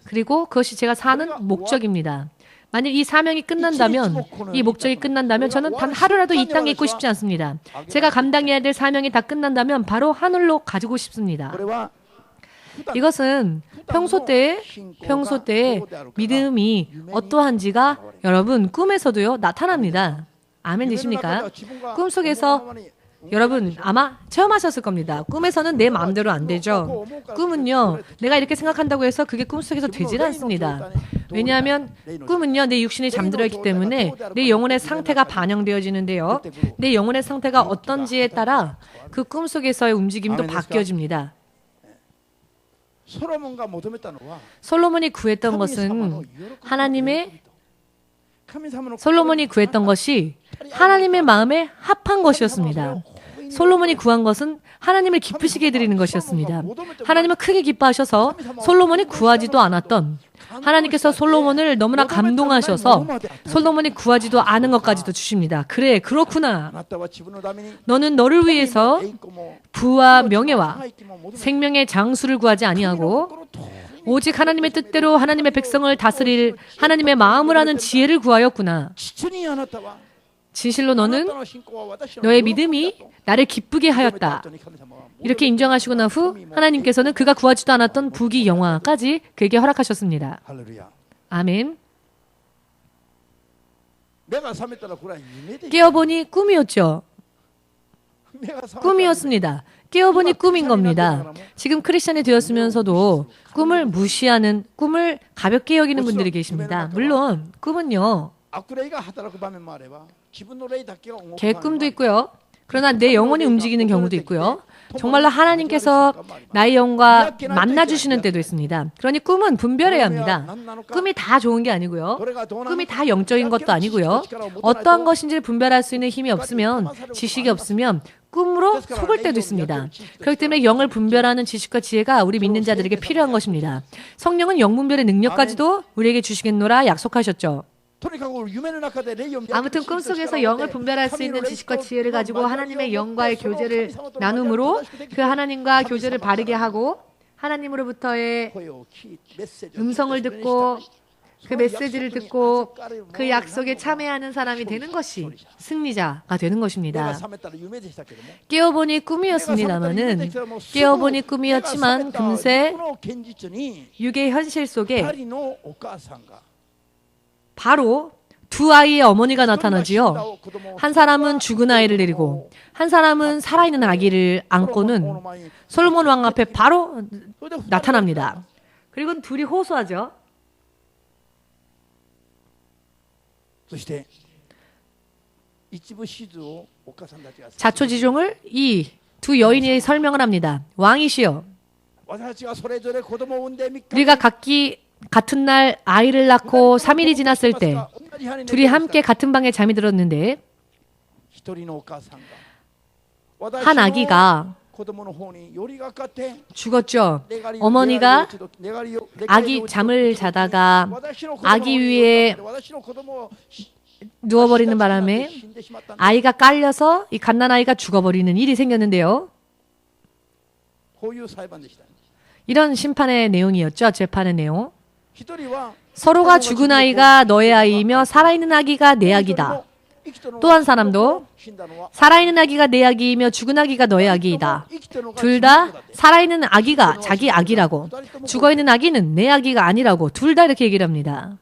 그리고 그것이 제가 사는 목적입니다. 만약 이 사명이 끝난다면, 이 목적이 끝난다면 저는 단 하루라도 이 땅에 있고 싶지 않습니다. 제가 감당해야 될 사명이 다 끝난다면 바로 하늘로 가지고 싶습니다. 이것은 평소 때의 믿음이 어떠한지가 여러분 꿈에서도요 나타납니다. 아멘 되십니까? 꿈속에서 여러분 아마 체험하셨을 겁니다. 꿈에서는 내 마음대로 안 되죠. 꿈은요 내가 이렇게 생각한다고 해서 그게 꿈속에서 되질 않습니다. 왜냐하면 꿈은요 내 육신이 잠들어 있기 때문에 내 영혼의 상태가 반영되어지는데요. 내 영혼의 상태가 어떤지에 따라 그 꿈속에서의 움직임도 바뀌어집니다. 솔로몬이 구했던 것은 솔로몬이 구했던 것이 하나님의 마음에 합한 것이었습니다. 솔로몬이 구한 것은 하나님을 기쁘시게 해드리는 것이었습니다. 하나님은 크게 기뻐하셔서 솔로몬이 구하지도 않았던 하나님께서 솔로몬을 너무나 감동하셔서 솔로몬이 구하지도 않은 것까지도 주십니다. 그래, 그렇구나. 너는 너를 위해서 부와 명예와 생명의 장수를 구하지 아니하고 오직 하나님의 뜻대로 하나님의 백성을 다스릴 하나님의 마음을 아는 지혜를 구하였구나. 진실로 너는 너의 믿음이 나를 기쁘게 하였다. 이렇게 인정하시고 난 후 하나님께서는 그가 구하지도 않았던 부귀 영화까지 그에게 허락하셨습니다. 아멘. 깨어보니 꿈이었죠. 꿈이었습니다. 깨어보니 꿈인 겁니다. 지금 크리스천이 되었으면서도 꿈을 무시하는, 꿈을 가볍게 여기는 분들이 계십니다. 물론 꿈은요 개꿈도 있고요. 그러나 내 영혼이 움직이는 경우도 있고요. 정말로 하나님께서 나의 영과 만나주시는 때도 있습니다. 그러니 꿈은 분별해야 합니다. 꿈이 다 좋은 게 아니고요. 꿈이 다 영적인 것도 아니고요. 어떠한 것인지를 분별할 수 있는 힘이 없으면, 지식이 없으면 꿈으로 속을 때도 있습니다. 그렇기 때문에 영을 분별하는 지식과 지혜가 우리 믿는 자들에게 필요한 것입니다. 성령은 영분별의 능력까지도 우리에게 주시겠노라 약속하셨죠. 아무튼 꿈속에서 영을 분별할 수 있는 지식과 지혜를 가지고 하나님의 영과의 교제를 나눔으로 그 하나님과 교제를 바르게 하고 하나님으로부터의 음성을 듣고 그 메시지를 듣고 그 약속에 참여하는 사람이 되는 것이 승리자가 되는 것입니다. 깨어보니 꿈이었습니다마는 깨어보니 꿈이었지만 금세 육의 현실 속에 바로 두 아이의 어머니가 나타나지요. 한 사람은 죽은 아이를 데리고 한 사람은 살아있는 아기를 안고는 솔로몬 왕 앞에 바로 나타납니다. 그리고 둘이 호소하죠. 자초지종을 이 두 여인이 설명을 합니다. 왕이시여, 우리가 각기 같은 날 아이를 낳고 3일이 지났을 때 둘이 함께 같은 방에 잠이 들었는데 한 아기가 죽었죠. 어머니가 아기 잠을 자다가 아기 위에 누워버리는 바람에 아이가 깔려서 이 갓난아이가 죽어버리는 일이 생겼는데요. 이런 심판의 내용이었죠. 재판의 내용. 서로가 죽은 아이가 너의 아이이며 살아있는 아기가 내 아기다. 또 한 사람도 살아있는 아기가 내 아기이며 죽은 아기가 너의 아기이다. 둘 다 살아있는 아기가 자기 아기라고, 죽어있는 아기는 내 아기가 아니라고 둘 다 이렇게 얘기를 합니다.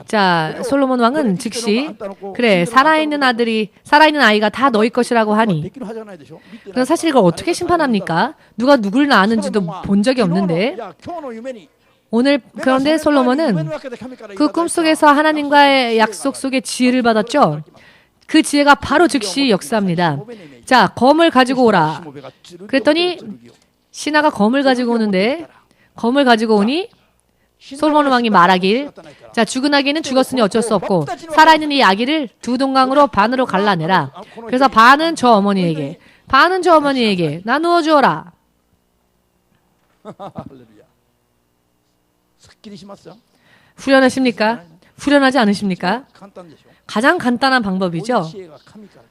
자, 솔로몬 왕은 즉시 그래, 살아있는 아이가 다 너희 것이라고 하니, 그럼 사실 이걸 어떻게 심판합니까? 누가 누굴 낳았는지도 본 적이 없는데 오늘 그런데 솔로몬은 그 꿈속에서 하나님과의 약속 속에 지혜를 받았죠. 그 지혜가 바로 즉시 역사합니다. 자, 검을 가지고 오라. 그랬더니 신하가 검을 가지고 오는데 검을 가지고 오니 솔로몬 왕이 말하길, 자, 죽은 아기는 죽었으니 어쩔 수 없고 살아있는 이 아기를 두 동강으로 반으로 갈라내라. 그래서 반은 저 어머니에게, 반은 저 어머니에게 나누어 주어라. 후련하십니까? 후련하지 않으십니까? 가장 간단한 방법이죠.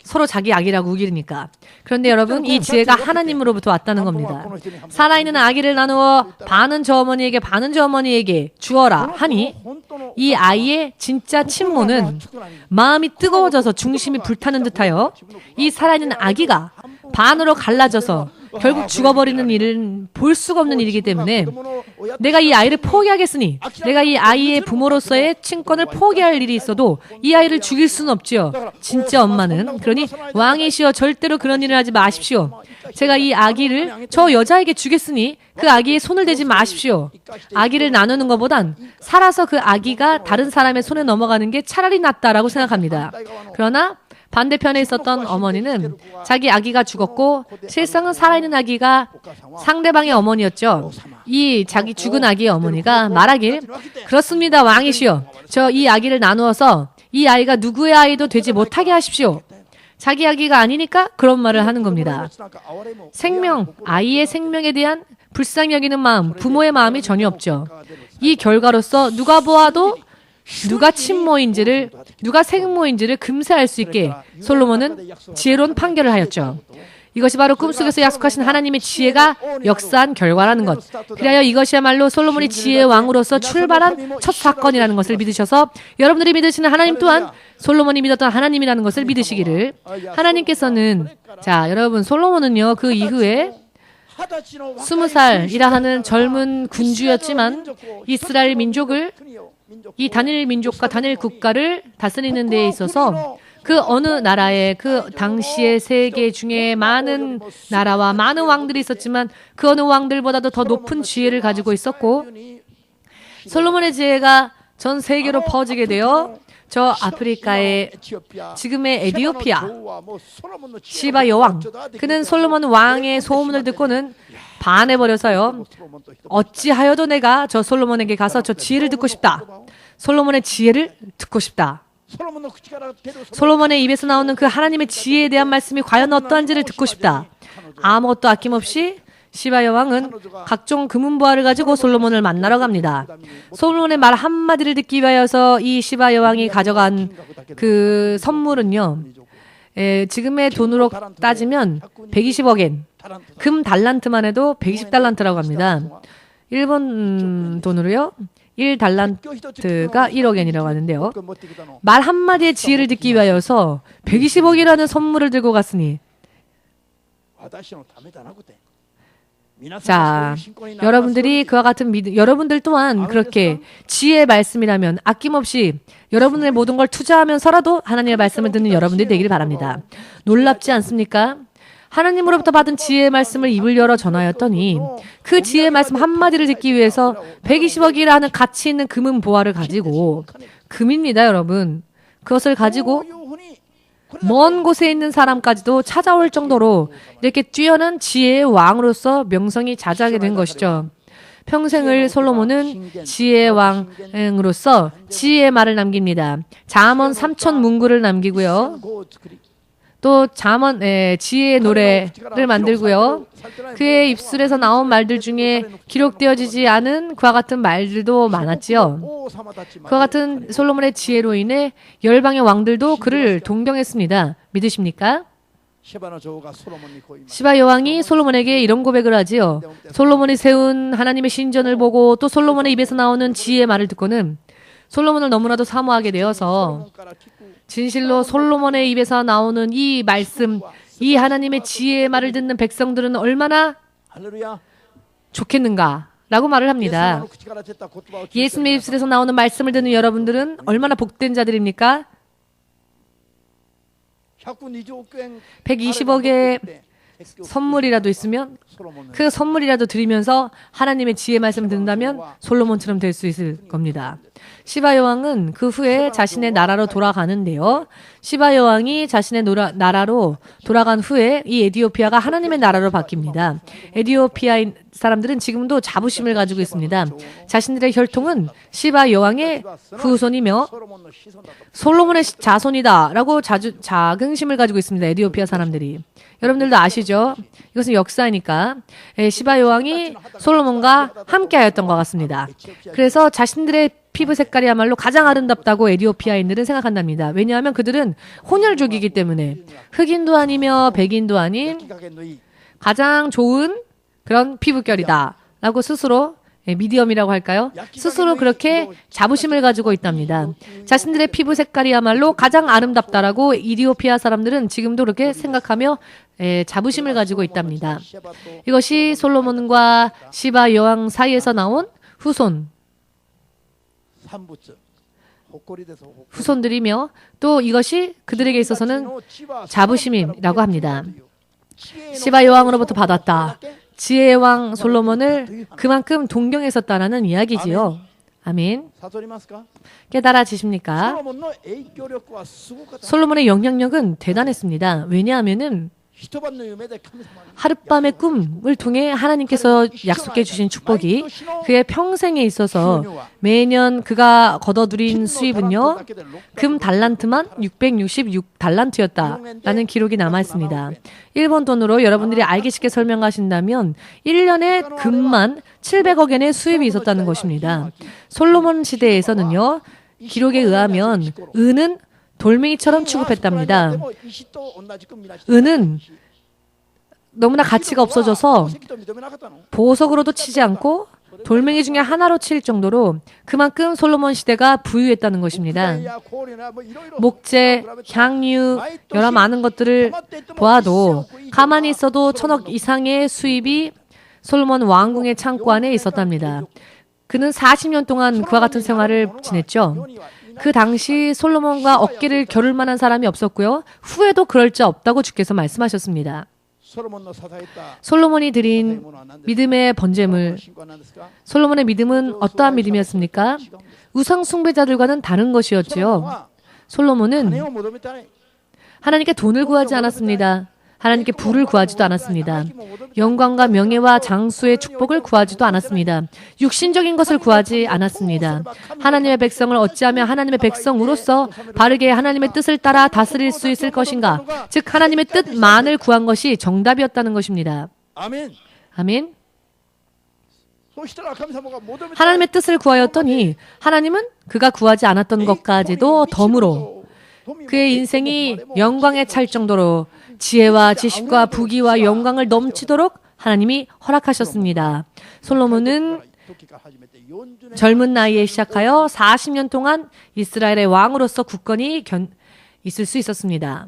서로 자기 아기라고 우기니까. 그런데 여러분, 이 지혜가 하나님으로부터 왔다는 겁니다. 살아있는 아기를 나누어 반은 저 어머니에게 반은 저 어머니에게 주어라 하니 이 아이의 진짜 친모는 마음이 뜨거워져서 중심이 불타는 듯하여 이 살아있는 아기가 반으로 갈라져서 결국 죽어버리는 일은 볼 수가 없는 일이기 때문에 내가 이 아이를 포기하겠으니 내가 이 아이의 부모로서의 친권을 포기할 일이 있어도 이 아이를 죽일 수는 없지요. 진짜 엄마는. 그러니 왕이시여 절대로 그런 일을 하지 마십시오. 제가 이 아기를 저 여자에게 주겠으니 그 아기에 손을 대지 마십시오. 아기를 나누는 것보단 살아서 그 아기가 다른 사람의 손에 넘어가는 게 차라리 낫다라고 생각합니다. 그러나 반대편에 있었던 어머니는 자기 아기가 죽었고 실상은 살아있는 아기가 상대방의 어머니였죠. 이 자기 죽은 아기의 어머니가 말하길, 그렇습니다 왕이시여, 저 이 아기를 나누어서 이 아이가 누구의 아이도 되지 못하게 하십시오. 자기 아기가 아니니까 그런 말을 하는 겁니다. 생명, 아이의 생명에 대한 불쌍히 여기는 마음, 부모의 마음이 전혀 없죠. 이 결과로서 누가 보아도 누가 친모인지를, 누가 생모인지를 금세 알 수 있게 솔로몬은 지혜로운 판결을 하였죠. 이것이 바로 꿈속에서 약속하신 하나님의 지혜가 역사한 결과라는 것. 그리하여 이것이야말로 솔로몬이 지혜의 왕으로서 출발한 첫 사건이라는 것을 믿으셔서 여러분들이 믿으시는 하나님 또한 솔로몬이 믿었던 하나님이라는 것을 믿으시기를. 하나님께서는, 자, 여러분, 솔로몬은요, 그 이후에 20살이라 하는 젊은 군주였지만 이스라엘 민족을, 이 다니엘 민족과 다니엘 국가를 다스리는 데에 있어서 그 어느 나라에 그 당시의 세계 중에 많은 나라와 많은 왕들이 있었지만 그 어느 왕들보다도 더 높은 지혜를 가지고 있었고, 솔로몬의 지혜가 전 세계로 퍼지게 되어 저 아프리카의 지금의 에티오피아 시바 여왕, 그는 솔로몬 왕의 소문을 듣고는 반해버려서요, 어찌하여도 내가 저 솔로몬에게 가서 저 지혜를 듣고 싶다. 솔로몬의 지혜를 듣고 싶다. 솔로몬의 입에서 나오는 그 하나님의 지혜에 대한 말씀이 과연 어떠한지를 듣고 싶다. 아무것도 아낌없이 시바 여왕은 각종 금은보화를 가지고 솔로몬을 만나러 갑니다. 솔로몬의 말 한마디를 듣기 위하여서 이 시바 여왕이 가져간 그 선물은요, 지금의 돈으로 따지면 120억엔, 금 달란트만 해도 120달란트라고 합니다. 일본 돈으로요, 1달란트가 1억엔이라고 하는데요. 말 한마디의 지혜를 듣기 위하여서 120억이라는 선물을 들고 갔으니, 자, 여러분들이 그와 같은 여러분들 또한 그렇게 지혜의 말씀이라면 아낌없이 여러분의 모든 걸 투자하면서라도 하나님의 말씀을 듣는 여러분들이 되기를 바랍니다. 놀랍지 않습니까? 하나님으로부터 받은 지혜의 말씀을 입을 열어 전하였더니 그 지혜의 말씀 한마디를 듣기 위해서 120억이라는 가치 있는 금은 보화를 가지고, 금입니다, 여러분. 그것을 가지고 먼 곳에 있는 사람까지도 찾아올 정도로 이렇게 뛰어난 지혜의 왕으로서 명성이 자자하게 된 것이죠. 평생을 솔로몬은 지혜의 왕으로서 지혜의 말을 남깁니다. 잠언 3,000문구를 남기고요. 또 잠언, 지혜의 노래를 만들고요. 그의 입술에서 나온 말들 중에 기록되어지지 않은 그와 같은 말들도 많았지요. 그와 같은 솔로몬의 지혜로 인해 열방의 왕들도 그를 동경했습니다. 믿으십니까? 시바 여왕이 솔로몬에게 이런 고백을 하지요. 솔로몬이 세운 하나님의 신전을 보고 또 솔로몬의 입에서 나오는 지혜의 말을 듣고는 솔로몬을 너무나도 사모하게 되어서 진실로 솔로몬의 입에서 나오는 이 말씀, 이 하나님의 지혜의 말을 듣는 백성들은 얼마나 좋겠는가 라고 말을 합니다. 예수님의 입술에서 나오는 말씀을 듣는 여러분들은 얼마나 복된 자들입니까? 120억의 선물이라도 있으면 그 선물이라도 드리면서 하나님의 지혜 말씀을 듣는다면 솔로몬처럼 될 수 있을 겁니다. 시바 여왕은 그 후에 자신의 나라로 돌아가는데요. 시바 여왕이 자신의 나라로 돌아간 후에 이 에디오피아가 하나님의 나라로 바뀝니다. 에디오피아 사람들은 지금도 자부심을 가지고 있습니다. 자신들의 혈통은 시바 여왕의 후손이며 솔로몬의 자손이다라고 자긍심을 가지고 있습니다. 에디오피아 사람들이. 여러분들도 아시죠? 이것은 역사니까 시바 여왕이 솔로몬과 함께하였던 것 같습니다. 그래서 자신들의 피부 색깔이야말로 가장 아름답다고 에디오피아인들은 생각한답니다. 왜냐하면 그들은 혼혈족이기 때문에 흑인도 아니며 백인도 아닌 가장 좋은 그런 피부결이다 라고 스스로 미디엄이라고 할까요? 스스로 그렇게 자부심을 가지고 있답니다. 자신들의 피부 색깔이야말로 가장 아름답다라고 이디오피아 사람들은 지금도 그렇게 생각하며 자부심을 가지고 있답니다. 이것이 솔로몬과 시바 여왕 사이에서 나온 후손들이며 또 이것이 그들에게 있어서는 자부심이라고 합니다. 시바 여왕으로부터 받았다. 지혜의 왕 솔로몬을 그만큼 동경했었다라는 이야기지요. 아멘. 깨달아지십니까? 솔로몬의 영향력은 대단했습니다. 왜냐하면은 하룻밤의 꿈을 통해 하나님께서 약속해 주신 축복이 그의 평생에 있어서 매년 그가 거둬들인 수입은요, 금 달란트만 666달란트였다라는 기록이 남아 있습니다. 일본 돈으로 여러분들이 알기 쉽게 설명하신다면 1년에 금만 700억엔의 수입이 있었다는 것입니다. 솔로몬 시대에서는요, 기록에 의하면 은은 돌멩이처럼 취급했답니다. 은은 너무나 가치가 없어져서 보석으로도 치지 않고 돌멩이 중에 하나로 칠 정도로 그만큼 솔로몬 시대가 부유했다는 것입니다. 목재, 향유, 여러 많은 것들을 보아도 가만히 있어도 1000억 이상의 수입이 솔로몬 왕궁의 창고 안에 있었답니다. 그는 40년 동안 그와 같은 생활을 지냈죠. 그 당시 솔로몬과 어깨를 겨룰 만한 사람이 없었고요. 후에도 그럴 자 없다고 주께서 말씀하셨습니다. 솔로몬이 드린 믿음의 번제물. 솔로몬의 믿음은 어떠한 믿음이었습니까? 우상 숭배자들과는 다른 것이었지요. 솔로몬은 하나님께 돈을 구하지 않았습니다. 하나님께 부를 구하지도 않았습니다. 영광과 명예와 장수의 축복을 구하지도 않았습니다. 육신적인 것을 구하지 않았습니다. 하나님의 백성을 어찌하면 하나님의 백성으로서 바르게 하나님의 뜻을 따라 다스릴 수 있을 것인가? 즉 하나님의 뜻만을 구한 것이 정답이었다는 것입니다. 아멘. 하나님의 뜻을 구하였더니 하나님은 그가 구하지 않았던 것까지도 덤으로 그의 인생이 영광에 찰 정도로 지혜와 지식과 부귀와 영광을 넘치도록 하나님이 허락하셨습니다. 솔로몬은 젊은 나이에 시작하여 40년 동안 이스라엘의 왕으로서 굳건히 있을 수 있었습니다.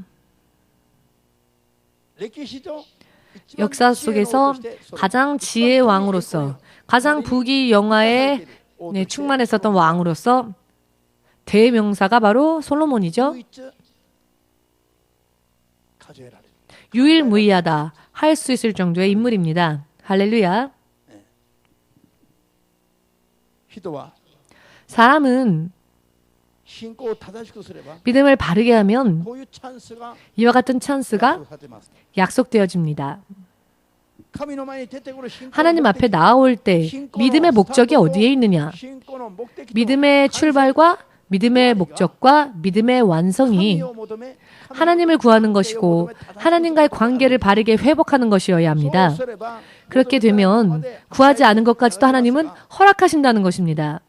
역사 속에서 가장 지혜의 왕으로서 가장 부귀 영화에 충만했었던 왕으로서 대명사가 바로 솔로몬이죠. 유일무이하다 할 수 있을 정도의 인물입니다. 할렐루야. 사람은 믿음을 바르게 하면 이와 같은 찬스가 약속되어집니다. 하나님 앞에 나아올 때 믿음의 목적이 어디에 있느냐? 믿음의 출발과 믿음의 목적과 믿음의 완성이 하나님을 구하는 것이고 하나님과의 관계를 바르게 회복하는 것이어야 합니다. 그렇게 되면 구하지 않은 것까지도 하나님은 허락하신다는 것입니다.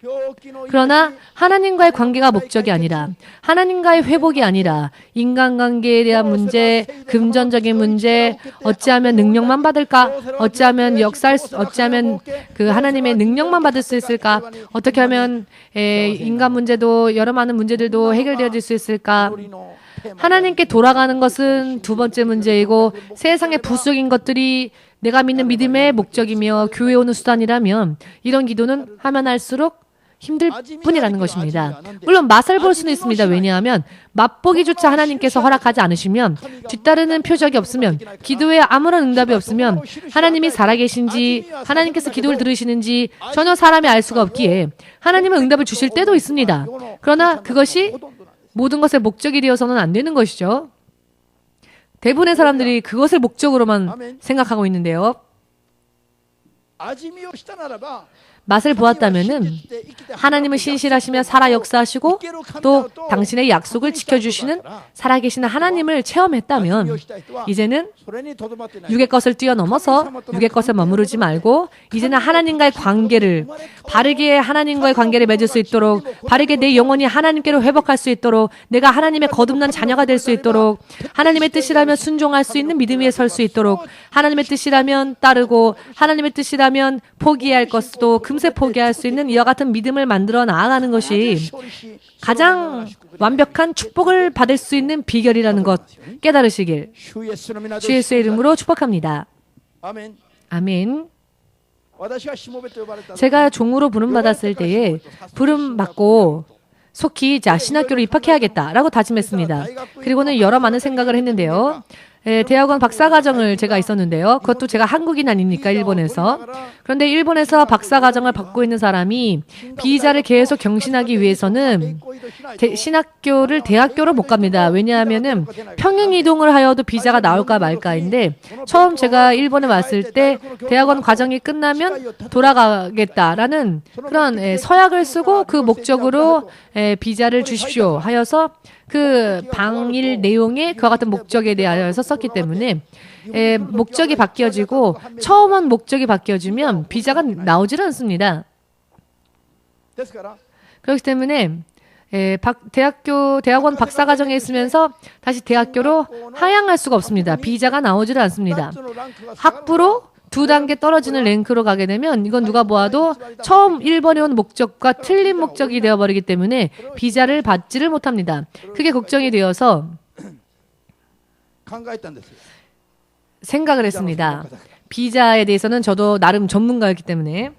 그러나 하나님과의 관계가 목적이 아니라 하나님과의 회복이 아니라 인간관계에 대한 문제, 금전적인 문제, 어찌하면 능력만 받을까? 어찌하면 어찌하면 그 하나님의 능력만 받을 수 있을까? 어떻게 하면 인간 문제도 여러 많은 문제들도 해결되어질 수 있을까? 하나님께 돌아가는 것은 두 번째 문제이고 세상의 부수적인 것들이 내가 믿는 믿음의 목적이며 교회에 오는 수단이라면 이런 기도는 하면 할수록 힘들 뿐이라는 것입니다. 물론 맛을 볼 수는 있습니다. 왜냐하면 맛보기조차 하나님께서 허락하지 않으시면, 뒤따르는 표적이 없으면, 기도에 아무런 응답이 없으면 하나님이 살아계신지, 하나님께서 기도를 들으시는지 전혀 사람이 알 수가 없기에 하나님은 응답을 주실 때도 있습니다. 그러나 그것이 모든 것의 목적이 되어서는 안 되는 것이죠. 대부분의 사람들이 그것을 목적으로만 생각하고 있는데요. 맛을 보았다면은 하나님은 신실하시며 살아 역사하시고 또 당신의 약속을 지켜주시는 살아계시는 하나님을 체험했다면 이제는 육의 것을 뛰어넘어서 육의 것에 머무르지 말고 이제는 하나님과의 관계를 바르게 하나님과의 관계를 맺을 수 있도록, 바르게 내 영혼이 하나님께로 회복할 수 있도록, 내가 하나님의 거듭난 자녀가 될 수 있도록, 하나님의 뜻이라면 순종할 수 있는 믿음 위에 설 수 있도록, 하나님의 뜻이라면 따르고 하나님의 뜻이라면 포기할 것도 금세 포기할 수 있는 이와 같은 믿음을 만들어 나아가는 것이 가장 완벽한 축복을 받을 수 있는 비결이라는 것 깨달으시길 주 예수의 이름으로 축복합니다. 아멘. 제가 종으로 부름받았을 때에 부름받고 속히 신학교로 입학해야겠다라고 다짐했습니다. 그리고는 여러 많은 생각을 했는데요. 대학원 박사과정을 제가 있었는데요. 그것도 제가 한국인 아닙니까? 일본에서. 그런데 일본에서 박사과정을 받고 있는 사람이 비자를 계속 경신하기 위해서는 신학교를 대학교로 못 갑니다. 왜냐하면은 평행 이동을 하여도 비자가 나올까 말까인데 처음 제가 일본에 왔을 때 대학원 과정이 끝나면 돌아가겠다라는 그런 서약을 쓰고 그 목적으로 비자를 주십시오 하여서 그 방일 내용에 그와 같은 목적에 대하여서 썼기 때문에 목적이 바뀌어지고 처음 온 목적이 바뀌어지면 비자가 나오질 않습니다. 그렇기 때문에 대학원 박사과정에 있으면서 다시 대학교로 하향할 수가 없습니다. 비자가 나오질 않습니다. 학부로 2단계 떨어지는 랭크로 가게 되면 이건 누가 보아도 처음 1번에 온 목적과 틀린 목적이 되어버리기 때문에 비자를 받지를 못합니다. 그게 걱정이 되어서 생각을 했습니다. 비자에 대해서는 저도 나름 전문가였기 때문에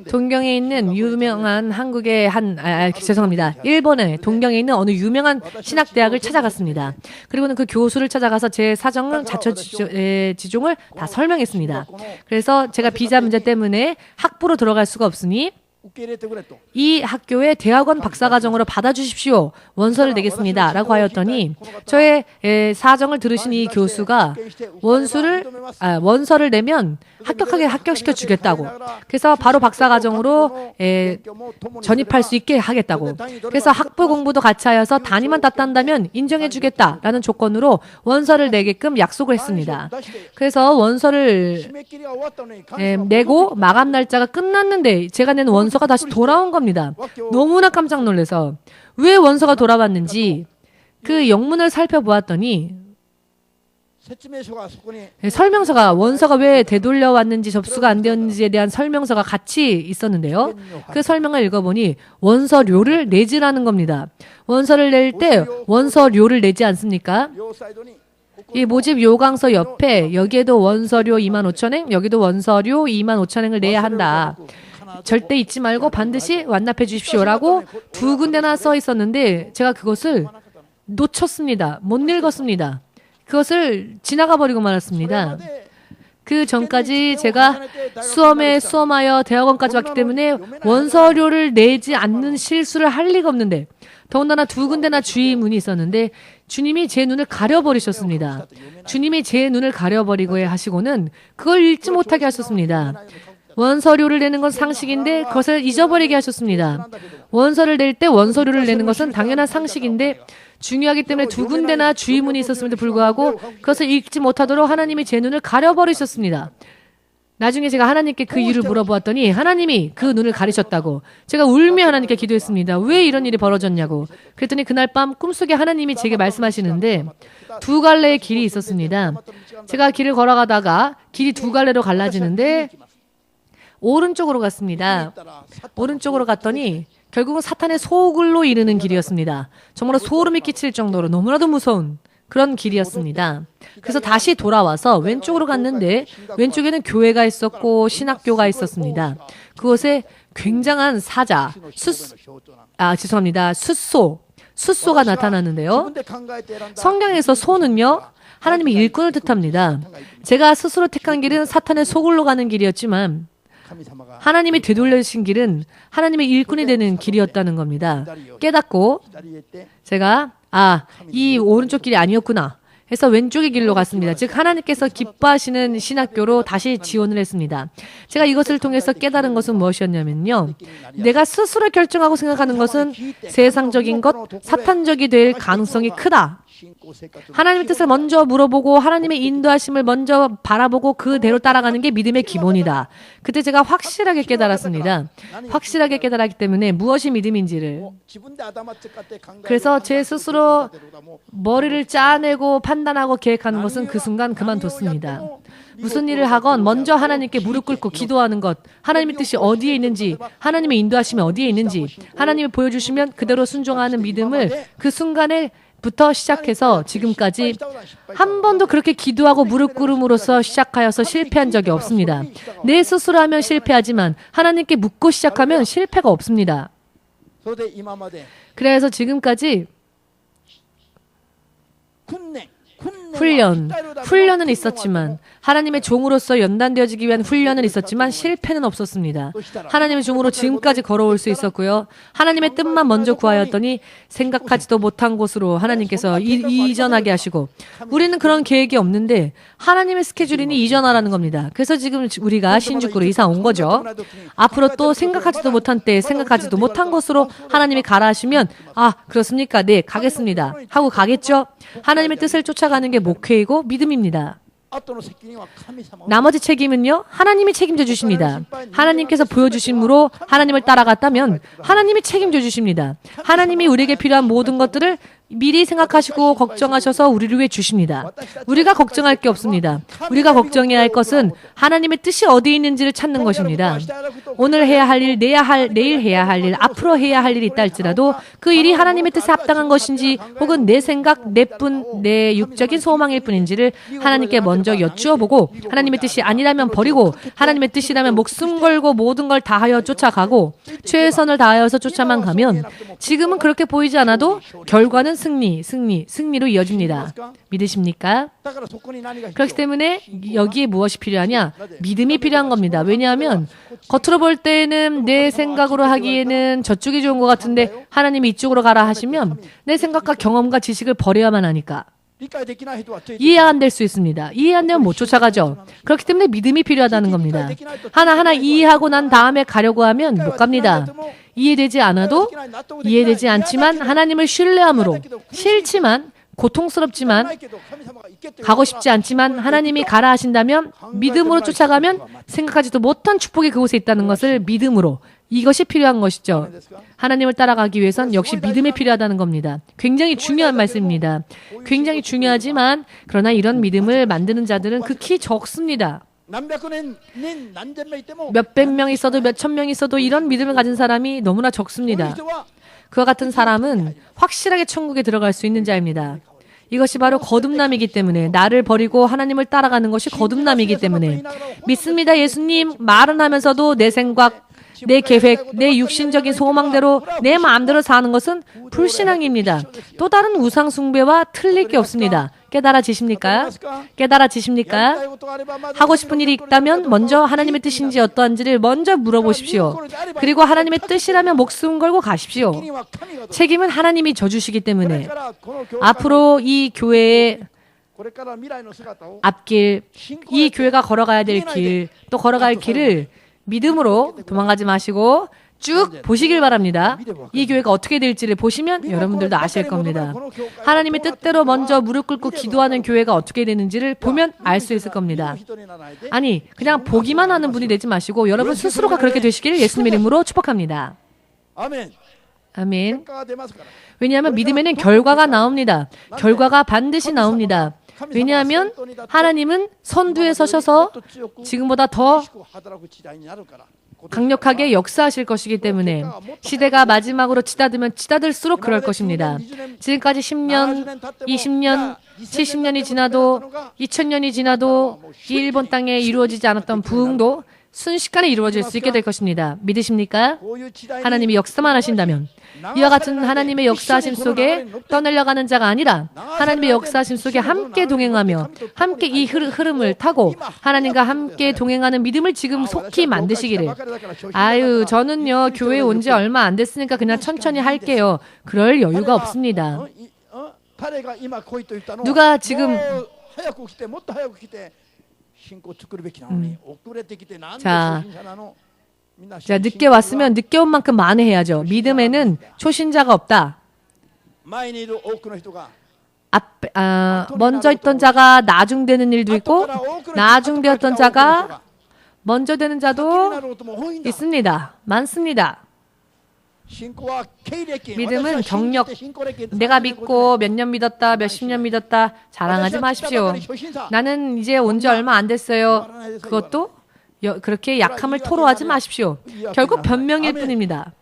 동경에 있는 유명한 한국의 죄송합니다. 일본의 동경에 있는 어느 유명한 신학대학을 찾아갔습니다. 그리고는 그 교수를 찾아가서 제 사정을 자초지종을 다 설명했습니다. 그래서 제가 비자 문제 때문에 학부로 들어갈 수가 없으니 이 학교에 대학원 박사과정으로 받아주십시오. 원서를 내겠습니다. 라고 하였더니 저의 사정을 들으신 이 교수가 원서를 내면 합격시켜 주겠다고. 그래서 바로 박사과정으로 전입할 수 있게 하겠다고. 그래서 학부 공부도 같이 하여서 단위만 땄단다면 인정해 주겠다라는 조건으로 원서를 내게끔 약속을 했습니다. 그래서 원서를 내고 마감 날짜가 끝났는데 제가 낸 원서가 다시 돌아온 겁니다. 너무나 깜짝 놀라서 왜 원서가 돌아왔는지 그 영문을 살펴보았더니 설명서가 원서가 왜 되돌려왔는지 접수가 안 되었는지에 대한 설명서가 같이 있었는데요. 그 설명을 읽어보니 원서료를 내지라는 겁니다. 원서를 낼 때 원서료를 내지 않습니까? 이 모집 요강서 옆에 여기에도 원서료 25,000엔, 여기도 원서료 25,000엔을 내야 한다. 절대 잊지 말고 반드시 완납해 주십시오라고 2군데나 써 있었는데 제가 그것을 놓쳤습니다. 못 읽었습니다. 그것을 지나가 버리고 말았습니다. 그 전까지 제가 수험하여 대학원까지 왔기 때문에 원서료를 내지 않는 실수를 할 리가 없는데 더군다나 2군데나 주의문이 있었는데 주님이 제 눈을 가려버리셨습니다. 주님이 제 눈을 가려버리고 하시고는 그걸 읽지 못하게 하셨습니다. 원서료를 내는 건 상식인데 그것을 잊어버리게 하셨습니다. 원서를 낼 때 원서료를 내는 것은 당연한 상식인데 중요하기 때문에 2군데나 주의문이 있었음에도 불구하고 그것을 읽지 못하도록 하나님이 제 눈을 가려버리셨습니다. 나중에 제가 하나님께 그 이유를 물어보았더니 하나님이 그 눈을 가리셨다고. 제가 울며 하나님께 기도했습니다. 왜 이런 일이 벌어졌냐고. 그랬더니 그날 밤 꿈속에 하나님이 제게 말씀하시는데 2갈래의 길이 있었습니다. 제가 길을 걸어가다가 길이 2갈래로 갈라지는데 오른쪽으로 갔습니다. 오른쪽으로 갔더니 결국은 사탄의 소굴로 이르는 길이었습니다. 정말로 소름이 끼칠 정도로 너무나도 무서운 그런 길이었습니다. 그래서 다시 돌아와서 왼쪽으로 갔는데 왼쪽에는 교회가 있었고 신학교가 있었습니다. 그곳에 굉장한 사자, 숫소가 나타나는데요. 성경에서 소는요, 하나님의 일꾼을 뜻합니다. 제가 스스로 택한 길은 사탄의 소굴로 가는 길이었지만 하나님이 되돌려주신 길은 하나님의 일꾼이 되는 길이었다는 겁니다. 깨닫고 제가 이 오른쪽 길이 아니었구나 해서 왼쪽의 길로 갔습니다. 즉 하나님께서 기뻐하시는 신학교로 다시 지원을 했습니다. 제가 이것을 통해서 깨달은 것은 무엇이었냐면요. 내가 스스로 결정하고 생각하는 것은 세상적인 것, 사탄적이 될 가능성이 크다. 하나님의 뜻을 먼저 물어보고 하나님의 인도하심을 먼저 바라보고 그대로 따라가는 게 믿음의 기본이다. 그때 제가 확실하게 깨달았습니다. 확실하게 깨달았기 때문에 무엇이 믿음인지를. 그래서 제 스스로 머리를 짜내고 판단하고 계획하는 것은 그 순간 그만뒀습니다. 무슨 일을 하건 먼저 하나님께 무릎 꿇고 기도하는 것, 하나님의 뜻이 어디에 있는지, 하나님의 인도하심이 어디에 있는지, 하나님이 보여주시면 그대로 순종하는 믿음을 그 순간에 부터 시작해서 지금까지 한 번도 그렇게 기도하고 무릎 꿇음으로써 시작하여서 실패한 적이 없습니다. 내 스스로 하면 실패하지만 하나님께 묻고 시작하면 실패가 없습니다. 그래서 지금까지 훈련은 있었지만 하나님의 종으로서 연단되어지기 위한 훈련은 있었지만 실패는 없었습니다. 하나님의 종으로 지금까지 걸어올 수 있었고요. 하나님의 뜻만 먼저 구하였더니 생각하지도 못한 곳으로 하나님께서 이전하게 하시고 우리는 그런 계획이 없는데 하나님의 스케줄이니 이전하라는 겁니다. 그래서 지금 우리가 신주쿠로 이사 온 거죠. 앞으로 또 생각하지도 못한 때에 생각하지도 못한 곳으로 하나님이 가라 하시면 그렇습니까? 네, 가겠습니다. 하고 가겠죠? 하나님의 뜻을 쫓아가는 게 목회이고 믿음입니다. 나머지 책임은요, 하나님이 책임져 주십니다. 하나님께서 보여주심으로 하나님을 따라갔다면 하나님이 책임져 주십니다. 하나님이 우리에게 필요한 모든 것들을 미리 생각하시고 걱정하셔서 우리를 위해 주십니다. 우리가 걱정할 게 없습니다. 우리가 걱정해야 할 것은 하나님의 뜻이 어디에 있는지를 찾는 것입니다. 오늘 해야 할 일, 내일 해야 할 일, 앞으로 해야 할 일이 있다 할지라도 그 일이 하나님의 뜻에 합당한 것인지 혹은 내 생각, 내 육적인 소망일 뿐인지를 하나님께 먼저 여쭈어보고 하나님의 뜻이 아니라면 버리고 하나님의 뜻이라면 목숨 걸고 모든 걸 다하여 쫓아가고 최선을 다하여서 쫓아만 가면 지금은 그렇게 보이지 않아도 결과는 승리로 이어집니다. 믿으십니까? 그렇기 때문에 여기에 무엇이 필요하냐? 믿음이 필요한 겁니다. 왜냐하면 겉으로 볼 때는 내 생각으로 하기에는 저쪽이 좋은 것 같은데 하나님이 이쪽으로 가라 하시면 내 생각과 경험과 지식을 버려야만 하니까 이해 안 될 수 있습니다. 이해 안 되면 못 쫓아가죠. 그렇기 때문에 믿음이 필요하다는 겁니다. 하나하나 이해하고 난 다음에 가려고 하면 못 갑니다. 이해되지 않지만 하나님을 신뢰함으로 싫지만 고통스럽지만 가고 싶지 않지만 하나님이 가라 하신다면 믿음으로 쫓아가면 생각하지도 못한 축복이 그곳에 있다는 것을 믿음으로 이것이 필요한 것이죠. 하나님을 따라가기 위해선 역시 믿음이 필요하다는 겁니다. 굉장히 중요한 말씀입니다. 굉장히 중요하지만 그러나 이런 믿음을 만드는 자들은 극히 적습니다. 몇백 명 있어도 몇천 명 있어도 이런 믿음을 가진 사람이 너무나 적습니다. 그와 같은 사람은 확실하게 천국에 들어갈 수 있는 자입니다. 이것이 바로 거듭남이기 때문에 나를 버리고 하나님을 따라가는 것이 거듭남이기 때문에 믿습니다. 예수님 말은 하면서도 내 생각, 내 계획, 내 육신적인 소망대로 내 마음대로 사는 것은 불신앙입니다. 또 다른 우상 숭배와 틀릴 게 없습니다. 깨달아지십니까? 하고 싶은 일이 있다면 먼저 하나님의 뜻인지 어떠한지를 먼저 물어보십시오. 그리고 하나님의 뜻이라면 목숨 걸고 가십시오. 책임은 하나님이 져주시기 때문에 앞으로 이 교회의 앞길, 이 교회가 걸어가야 될 길, 또 걸어갈 길을 믿음으로 도망가지 마시고 쭉 보시길 바랍니다. 이 교회가 어떻게 될지를 보시면 여러분들도 아실 겁니다. 하나님의 뜻대로 먼저 무릎 꿇고 기도하는 교회가 어떻게 되는지를 보면 알 수 있을 겁니다. 아니, 그냥 보기만 하는 분이 되지 마시고 여러분 스스로가 그렇게 되시기를 예수님의 이름으로 축복합니다. 아멘. 왜냐하면 믿음에는 결과가 나옵니다. 결과가 반드시 나옵니다. 왜냐하면 하나님은 선두에 서셔서 지금보다 더 강력하게 역사하실 것이기 때문에 시대가 마지막으로 치닫으면 치닫을수록 그럴 것입니다. 지금까지 10년, 20년, 70년이 지나도 2000년이 지나도 이 일본 땅에 이루어지지 않았던 부흥도 순식간에 이루어질 수 있게 될 것입니다. 믿으십니까? 하나님이 역사만 하신다면 이와 같은 하나님의 역사하심 속에 떠내려가는 자가 아니라 하나님의 역사하심 속에 함께 동행하며 함께 이 흐름을 타고 하나님과 함께 동행하는 믿음을 지금 속히 만드시기를. 아유, 저는요 교회에 온 지 얼마 안 됐으니까 그냥 천천히 할게요. 그럴 여유가 없습니다. 누가 지금 자, 늦게 왔으면 늦게 온 만큼 만회해야죠. 믿음에는 초신자가 없다. 먼저 있던 자가 나중되는 일도 있고 나중되었던 자가 먼저 되는 자도 있습니다. 많습니다. 믿음은 경력, 내가 믿고 몇 년 믿었다, 몇십 년 믿었다 자랑하지 마십시오. 나는 이제 온 지 얼마 안 됐어요. 그것도 그렇게 약함을 토로하지 마십시오. 결국 변명일 뿐입니다.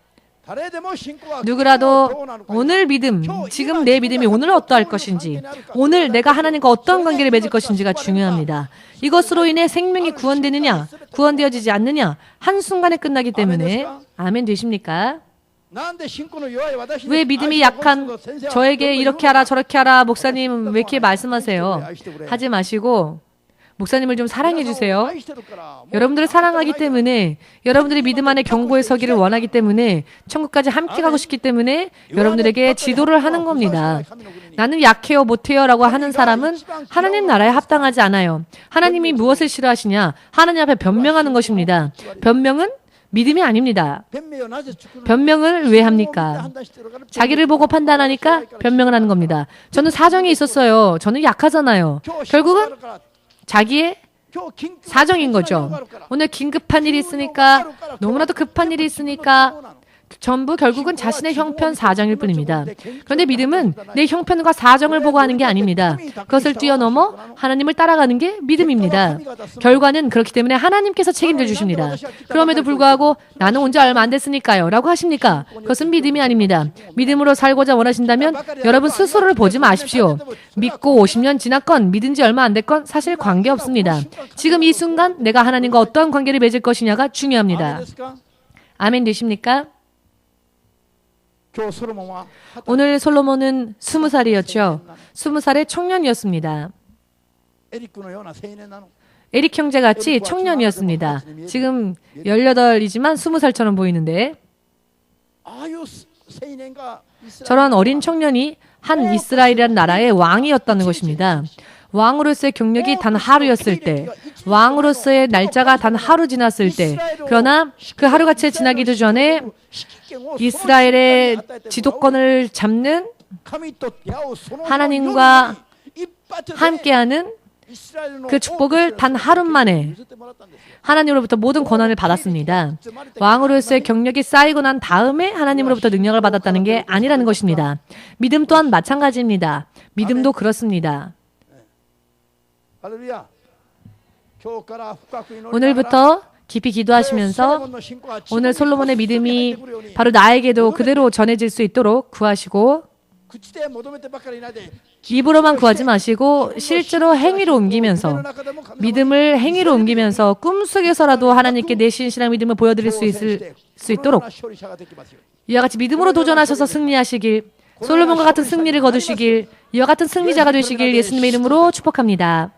누구라도 오늘 믿음, 지금 내 믿음이 오늘 어떠할 것인지, 오늘 내가 하나님과 어떤 관계를 맺을 것인지가 중요합니다. 이것으로 인해 생명이 구원되느냐, 구원되어지지 않느냐 한순간에 끝나기 때문에 아멘 되십니까? 왜 믿음이 약한 저에게 이렇게 하라 저렇게 하라 목사님 왜 이렇게 말씀하세요? 하지 마시고 목사님을 좀 사랑해 주세요. 여러분들을 사랑하기 때문에 여러분들이 믿음 안에 경고에 서기를 원하기 때문에 천국까지 함께 가고 싶기 때문에 여러분들에게 지도를 하는 겁니다. 나는 약해요 못해요 라고 하는 사람은 하나님 나라에 합당하지 않아요. 하나님이 무엇을 싫어하시냐? 하나님 앞에 변명하는 것입니다. 변명은 믿음이 아닙니다. 변명을 왜 합니까? 자기를 보고 판단하니까 변명을 하는 겁니다. 저는 사정이 있었어요. 저는 약하잖아요. 결국은 자기의 사정인 거죠. 오늘 긴급한 일이 있으니까 너무나도 급한 일이 있으니까 전부 결국은 자신의 형편 사정일 뿐입니다. 그런데 믿음은 내 형편과 사정을 보고 하는 게 아닙니다. 그것을 뛰어넘어 하나님을 따라가는 게 믿음입니다. 결과는 그렇기 때문에 하나님께서 책임져 주십니다. 그럼에도 불구하고 나는 온 지 얼마 안 됐으니까요 라고 하십니까? 그것은 믿음이 아닙니다. 믿음으로 살고자 원하신다면 여러분 스스로를 보지 마십시오. 믿고 50년 지났건 믿은 지 얼마 안 됐건 사실 관계없습니다. 지금 이 순간 내가 하나님과 어떠한 관계를 맺을 것이냐가 중요합니다. 아멘 되십니까? 오늘 솔로몬은 20살이었죠. 20살의 청년이었습니다. 에릭 형제같이 청년이었습니다. 지금 18이지만 20살처럼 보이는데 저런 어린 청년이 한 이스라엘이라는 나라의 왕이었다는 것입니다. 왕으로서의 경력이 단 하루였을 때, 왕으로서의 날짜가 단 하루 지났을 때, 그러나 그 하루가 채 지나기도 전에 이스라엘의 지도권을 잡는 하나님과 함께하는 그 축복을 단 하루 만에 하나님으로부터 모든 권한을 받았습니다. 왕으로서의 경력이 쌓이고 난 다음에 하나님으로부터 능력을 받았다는 게 아니라는 것입니다. 믿음 또한 마찬가지입니다. 믿음도 그렇습니다. 오늘부터 깊이 기도하시면서 오늘 솔로몬의 믿음이 바로 나에게도 그대로 전해질 수 있도록 구하시고 입으로만 구하지 마시고 실제로 행위로 옮기면서 믿음을 행위로 옮기면서 꿈속에서라도 하나님께 내 신실한 믿음을 보여드릴 수 있도록 이와 같이 믿음으로 도전하셔서 승리하시길 솔로몬과 같은 승리를 거두시길 이와 같은 승리자가 되시길 예수님의 이름으로 축복합니다.